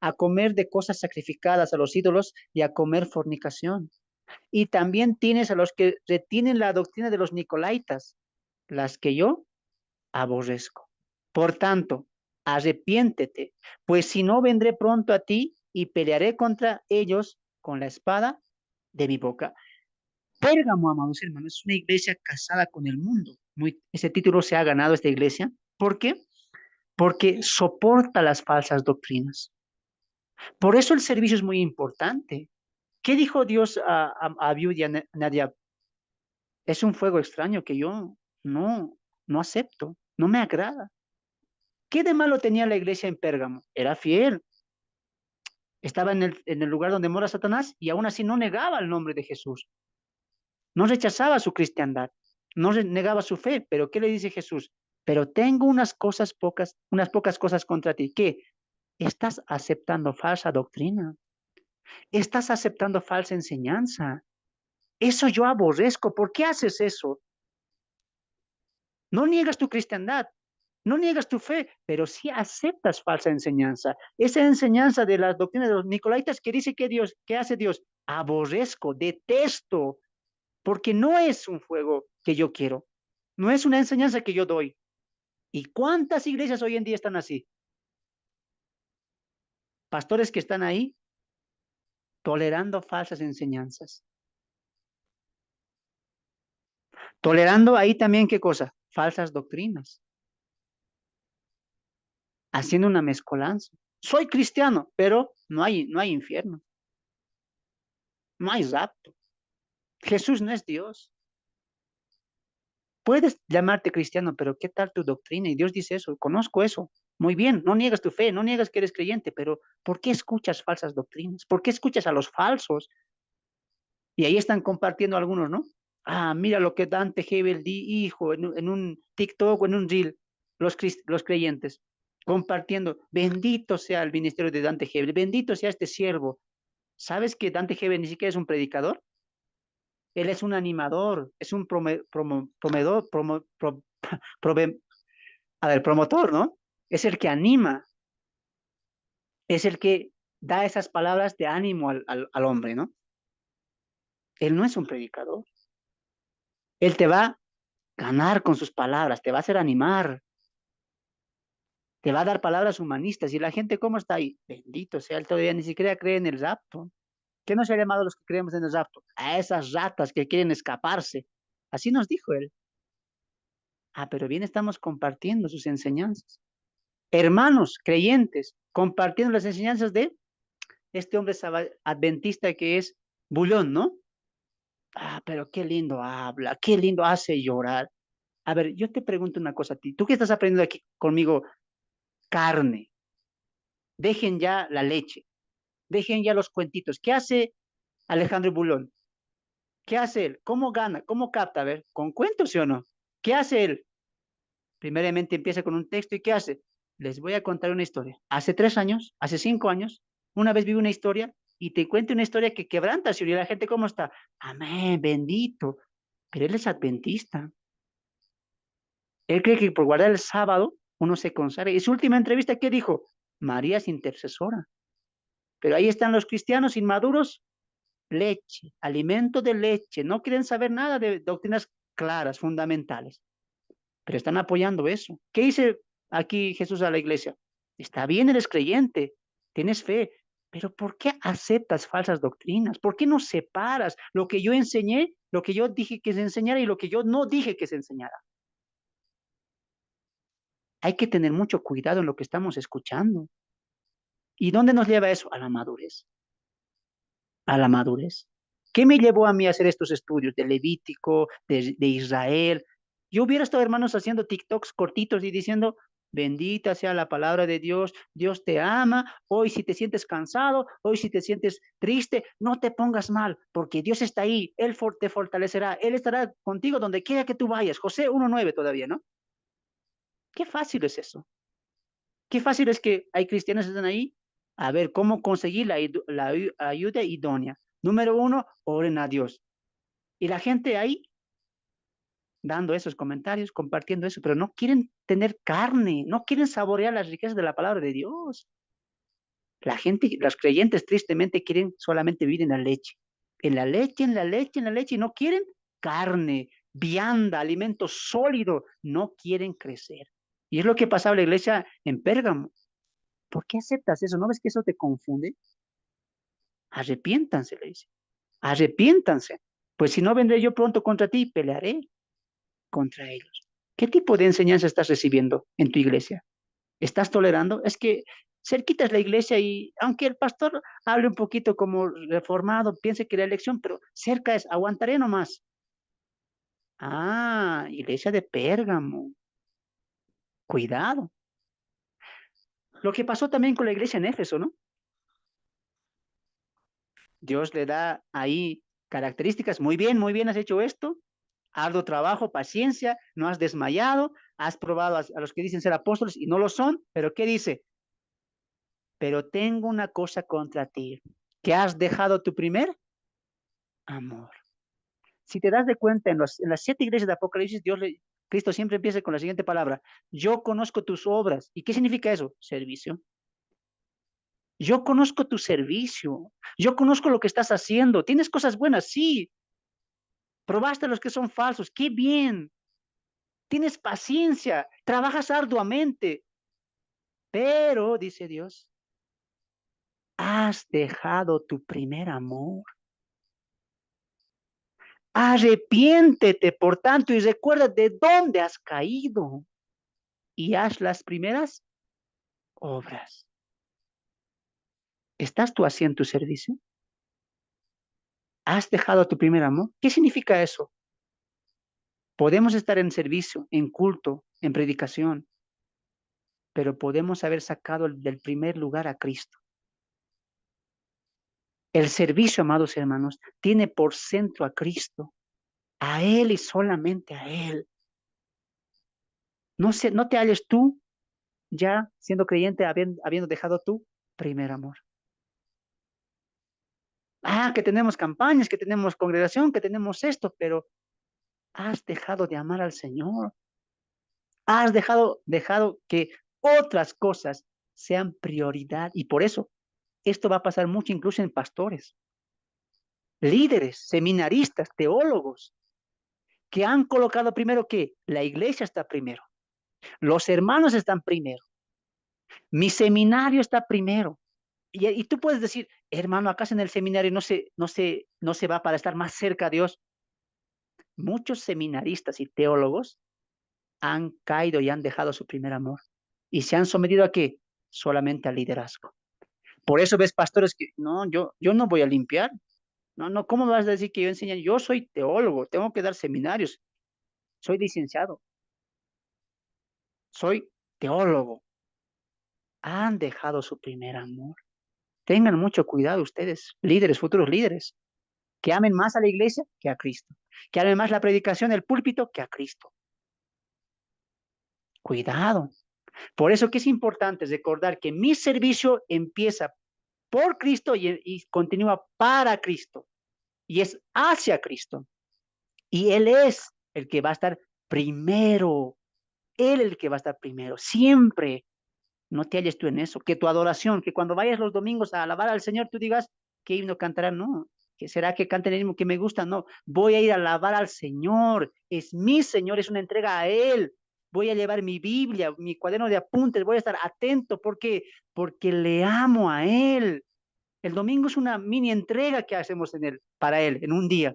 a comer de cosas sacrificadas a los ídolos y a comer fornicación. Y también tienes a los que retienen la doctrina de los Nicolaitas, las que yo aborrezco. Por tanto, arrepiéntete, pues si no vendré pronto a ti y pelearé contra ellos con la espada de mi boca. Pérgamo, amados hermanos, es una iglesia casada con el mundo. Ese título se ha ganado esta iglesia. ¿Por qué? Porque soporta las falsas doctrinas. Por eso el servicio es muy importante. ¿Qué dijo Dios a Abiud y a Nadia? Es un fuego extraño que yo no acepto, no me agrada. ¿Qué de malo tenía la iglesia en Pérgamo? Era fiel, estaba en el lugar donde mora Satanás y aún así no negaba el nombre de Jesús, no rechazaba su cristiandad, no negaba su fe, pero ¿qué le dice Jesús? pero tengo unas pocas cosas contra ti. ¿Qué? Estás aceptando falsa doctrina, estás aceptando falsa enseñanza. Eso yo aborrezco. ¿Por qué haces eso? No niegas tu cristiandad, no niegas tu fe, pero sí aceptas falsa enseñanza. Esa enseñanza de las doctrinas de los nicolaitas que dice que Dios, ¿qué hace Dios? Aborrezco, detesto, porque no es un fuego que yo quiero, no es una enseñanza que yo doy. ¿Y cuántas iglesias hoy en día están así? Pastores que están ahí tolerando falsas enseñanzas. Tolerando ahí también, ¿qué cosa? Falsas doctrinas. Haciendo una mezcolanza. Soy cristiano, pero no hay infierno, no hay rapto. Jesús no es Dios. Puedes llamarte cristiano, pero ¿qué tal tu doctrina? Y Dios dice eso, conozco eso. Muy bien, no niegas tu fe, no niegas que eres creyente, pero ¿por qué escuchas falsas doctrinas? ¿Por qué escuchas a los falsos? Y ahí están compartiendo algunos, ¿no? Ah, mira lo que Dante Hebel dijo en un TikTok o en un Reel, los creyentes, compartiendo, bendito sea el ministerio de Dante Hebel, bendito sea este siervo. ¿Sabes que Dante Hebel ni siquiera es un predicador? Él es un animador, es un promedor, prove- a ver, promotor, ¿no? Es el que anima, es el que da esas palabras de ánimo al hombre, ¿no? Él no es un predicador. Él te va a ganar con sus palabras, te va a hacer animar, te va a dar palabras humanistas. Y la gente, ¿cómo está ahí? Bendito sea, él todavía ni siquiera cree en el rapto. ¿Qué nos ha llamado a los que creemos en el rapto? A esas ratas que quieren escaparse. Así nos dijo él. Ah, pero bien estamos compartiendo sus enseñanzas. Hermanos creyentes, compartiendo las enseñanzas de este hombre adventista que es Bullón, ¿no? Ah, pero qué lindo habla, qué lindo hace llorar. A ver, yo te pregunto una cosa a ti. ¿Tú qué estás aprendiendo aquí conmigo? Carne. Dejen ya la leche, dejen ya los cuentitos. ¿Qué hace Alejandro Bulón? ¿Qué hace él? ¿Cómo gana? ¿Cómo capta? A ver, ¿con cuentos sí o no? ¿Qué hace él? Primeramente empieza con un texto y ¿qué hace? Les voy a contar una historia. Hace 3 años, hace 5 años, una vez vi una historia y te cuento una historia que quebranta, y la gente cómo está. Amén, bendito. Pero él es adventista. Él cree que por guardar el sábado uno se consagra. Y su última entrevista, ¿qué dijo? María es intercesora. Pero ahí están los cristianos inmaduros, leche, alimento de leche. No quieren saber nada de doctrinas claras, fundamentales, pero están apoyando eso. ¿Qué dice aquí Jesús a la iglesia? Está bien, eres creyente, tienes fe, pero ¿por qué aceptas falsas doctrinas? ¿Por qué no separas lo que yo enseñé, lo que yo dije que se enseñara y lo que yo no dije que se enseñara? Hay que tener mucho cuidado en lo que estamos escuchando. ¿Y dónde nos lleva eso? A la madurez, a la madurez. ¿Qué me llevó a mí a hacer estos estudios de Levítico, de Israel? Yo hubiera estado, hermanos, haciendo TikToks cortitos y diciendo, bendita sea la palabra de Dios, Dios te ama, hoy si te sientes cansado, hoy si te sientes triste, no te pongas mal, porque Dios está ahí, Él te fortalecerá, Él estará contigo donde quiera que tú vayas. José 1:9 todavía, ¿no? Qué fácil es eso. Qué fácil es que hay cristianos que están ahí. A ver, ¿cómo conseguir la ayuda idónea? Número uno, oren a Dios. Y la gente ahí dando esos comentarios, compartiendo eso, pero no quieren tener carne, no quieren saborear las riquezas de la palabra de Dios. La gente, los creyentes tristemente quieren solamente vivir en la leche, en la leche, en la leche, en la leche, y no quieren carne, vianda, alimento sólido, no quieren crecer. Y es lo que pasaba en la iglesia en Pérgamo. ¿Por qué aceptas eso? ¿No ves que eso te confunde? Arrepiéntanse, le dice. Arrepiéntanse. Pues si no vendré yo pronto contra ti, pelearé contra ellos. ¿Qué tipo de enseñanza estás recibiendo en tu iglesia? ¿Estás tolerando? Es que cerquita es la iglesia y aunque el pastor hable un poquito como reformado, piense que la elección, pero cerca es, aguantaré nomás. Ah, iglesia de Pérgamo. Cuidado. Lo que pasó también con la iglesia en Éfeso, ¿no? Dios le da ahí características. Muy bien, has hecho esto. Arduo trabajo, paciencia, no has desmayado, has probado a los que dicen ser apóstoles y no lo son, pero ¿qué dice? Pero tengo una cosa contra ti, que has dejado tu primer amor. Si te das de cuenta, en las 7 iglesias de Apocalipsis, Cristo siempre empieza con la siguiente palabra: yo conozco tus obras. ¿Y qué significa eso? Servicio. Yo conozco tu servicio. Yo conozco lo que estás haciendo. Tienes cosas buenas, sí. Probaste los que son falsos. Qué bien. Tienes paciencia. Trabajas arduamente. Pero, dice Dios, has dejado tu primer amor. Arrepiéntete, por tanto, y recuerda de dónde has caído y haz las primeras obras. ¿Estás tú haciendo tu servicio? ¿Has dejado tu primer amor? ¿Qué significa eso? Podemos estar en servicio, en culto, en predicación, pero podemos haber sacado del primer lugar a Cristo. El servicio, amados hermanos, tiene por centro a Cristo, a Él y solamente a Él. No te halles tú ya siendo creyente, habiendo dejado tu primer amor. Que tenemos campañas, que tenemos congregación, que tenemos esto, pero has dejado de amar al Señor. Has dejado que otras cosas sean prioridad. Y por eso esto va a pasar mucho incluso en pastores, líderes, seminaristas, teólogos, que han colocado primero que la iglesia está primero, los hermanos están primero, mi seminario está primero. Y tú puedes decir, hermano, acá en el seminario no se va para estar más cerca a Dios. Muchos seminaristas y teólogos han caído y han dejado su primer amor. ¿Y se han sometido a qué? Solamente al liderazgo. Por eso ves pastores que, no, yo no voy a limpiar. No, no, ¿cómo me vas a decir que yo enseño? Yo soy teólogo, tengo que dar seminarios, soy licenciado, soy teólogo. Han dejado su primer amor. Tengan mucho cuidado ustedes, líderes, futuros líderes, que amen más a la iglesia que a Cristo, que amen más la predicación, el púlpito que a Cristo. Cuidado. Por eso que es importante recordar que mi servicio empieza por Cristo y continúa para Cristo y es hacia Cristo. Y Él es el que va a estar primero. Él es el que va a estar primero. Siempre. No te halles tú en eso. Que tu adoración, que cuando vayas los domingos a alabar al Señor, tú digas, ¿qué himno cantarán? No. ¿Que será que canten el himno que me gusta? No. Voy a ir a alabar al Señor. Es mi Señor, es una entrega a Él. Voy a llevar mi Biblia, mi cuaderno de apuntes, voy a estar atento porque le amo a Él. El domingo es una mini entrega que hacemos en Él, para Él, en un día.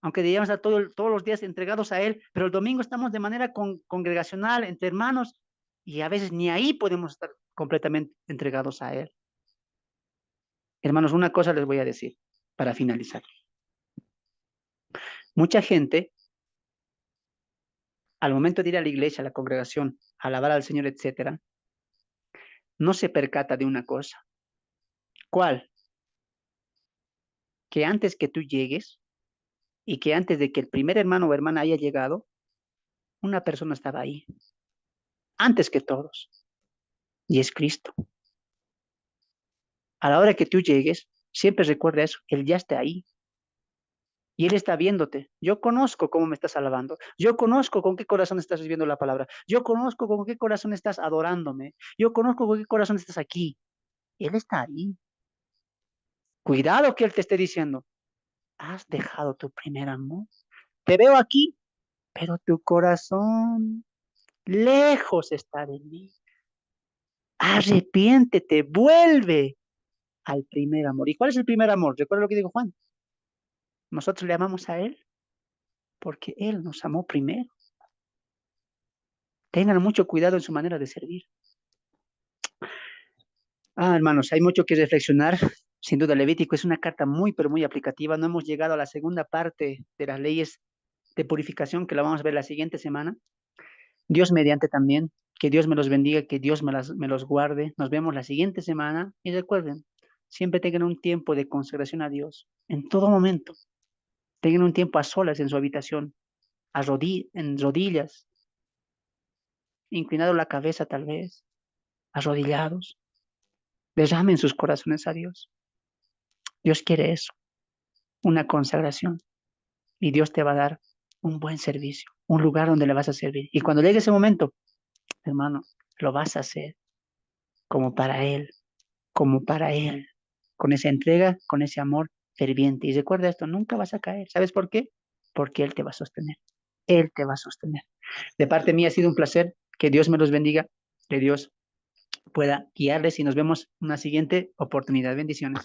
Aunque debíamos estar todos los días entregados a Él, pero el domingo estamos de manera congregacional, entre hermanos, y a veces ni ahí podemos estar completamente entregados a Él. Hermanos, una cosa les voy a decir para finalizar. Mucha gente, al momento de ir a la iglesia, a la congregación, a alabar al Señor, etcétera, no se percata de una cosa. ¿Cuál? Que antes que tú llegues y que antes de que el primer hermano o hermana haya llegado, una persona estaba ahí, antes que todos, y es Cristo. A la hora que tú llegues, siempre recuerda eso, Él ya está ahí. Y Él está viéndote. Yo conozco cómo me estás alabando. Yo conozco con qué corazón estás recibiendo la palabra. Yo conozco con qué corazón estás adorándome. Yo conozco con qué corazón estás aquí. Él está ahí. Cuidado que Él te esté diciendo, has dejado tu primer amor. Te veo aquí, pero tu corazón lejos está de mí. Arrepiéntete, vuelve al primer amor. ¿Y cuál es el primer amor? Recuerda lo que dijo Juan. Nosotros le amamos a Él porque Él nos amó primero. Tengan mucho cuidado en su manera de servir. Hermanos, hay mucho que reflexionar. Sin duda, Levítico es una carta muy, pero muy aplicativa. No hemos llegado a la segunda parte de las leyes de purificación, que la vamos a ver la siguiente semana. Dios mediante también. Que Dios me los bendiga, que Dios me los guarde. Nos vemos la siguiente semana. Y recuerden, siempre tengan un tiempo de consagración a Dios. En todo momento. Tengan un tiempo a solas en su habitación. en rodillas, inclinado la cabeza tal vez, arrodillados, derramen sus corazones a Dios. Dios quiere eso, una consagración, y Dios te va a dar un buen servicio, un lugar donde le vas a servir. Y cuando llegue ese momento, hermano, lo vas a hacer como para Él, como para Él, con esa entrega, con ese amor ferviente. Y recuerda esto, nunca vas a caer. ¿Sabes por qué? Porque Él te va a sostener. Él te va a sostener. De parte mía ha sido un placer. Que Dios me los bendiga. Que Dios pueda guiarles y nos vemos en una siguiente oportunidad. Bendiciones.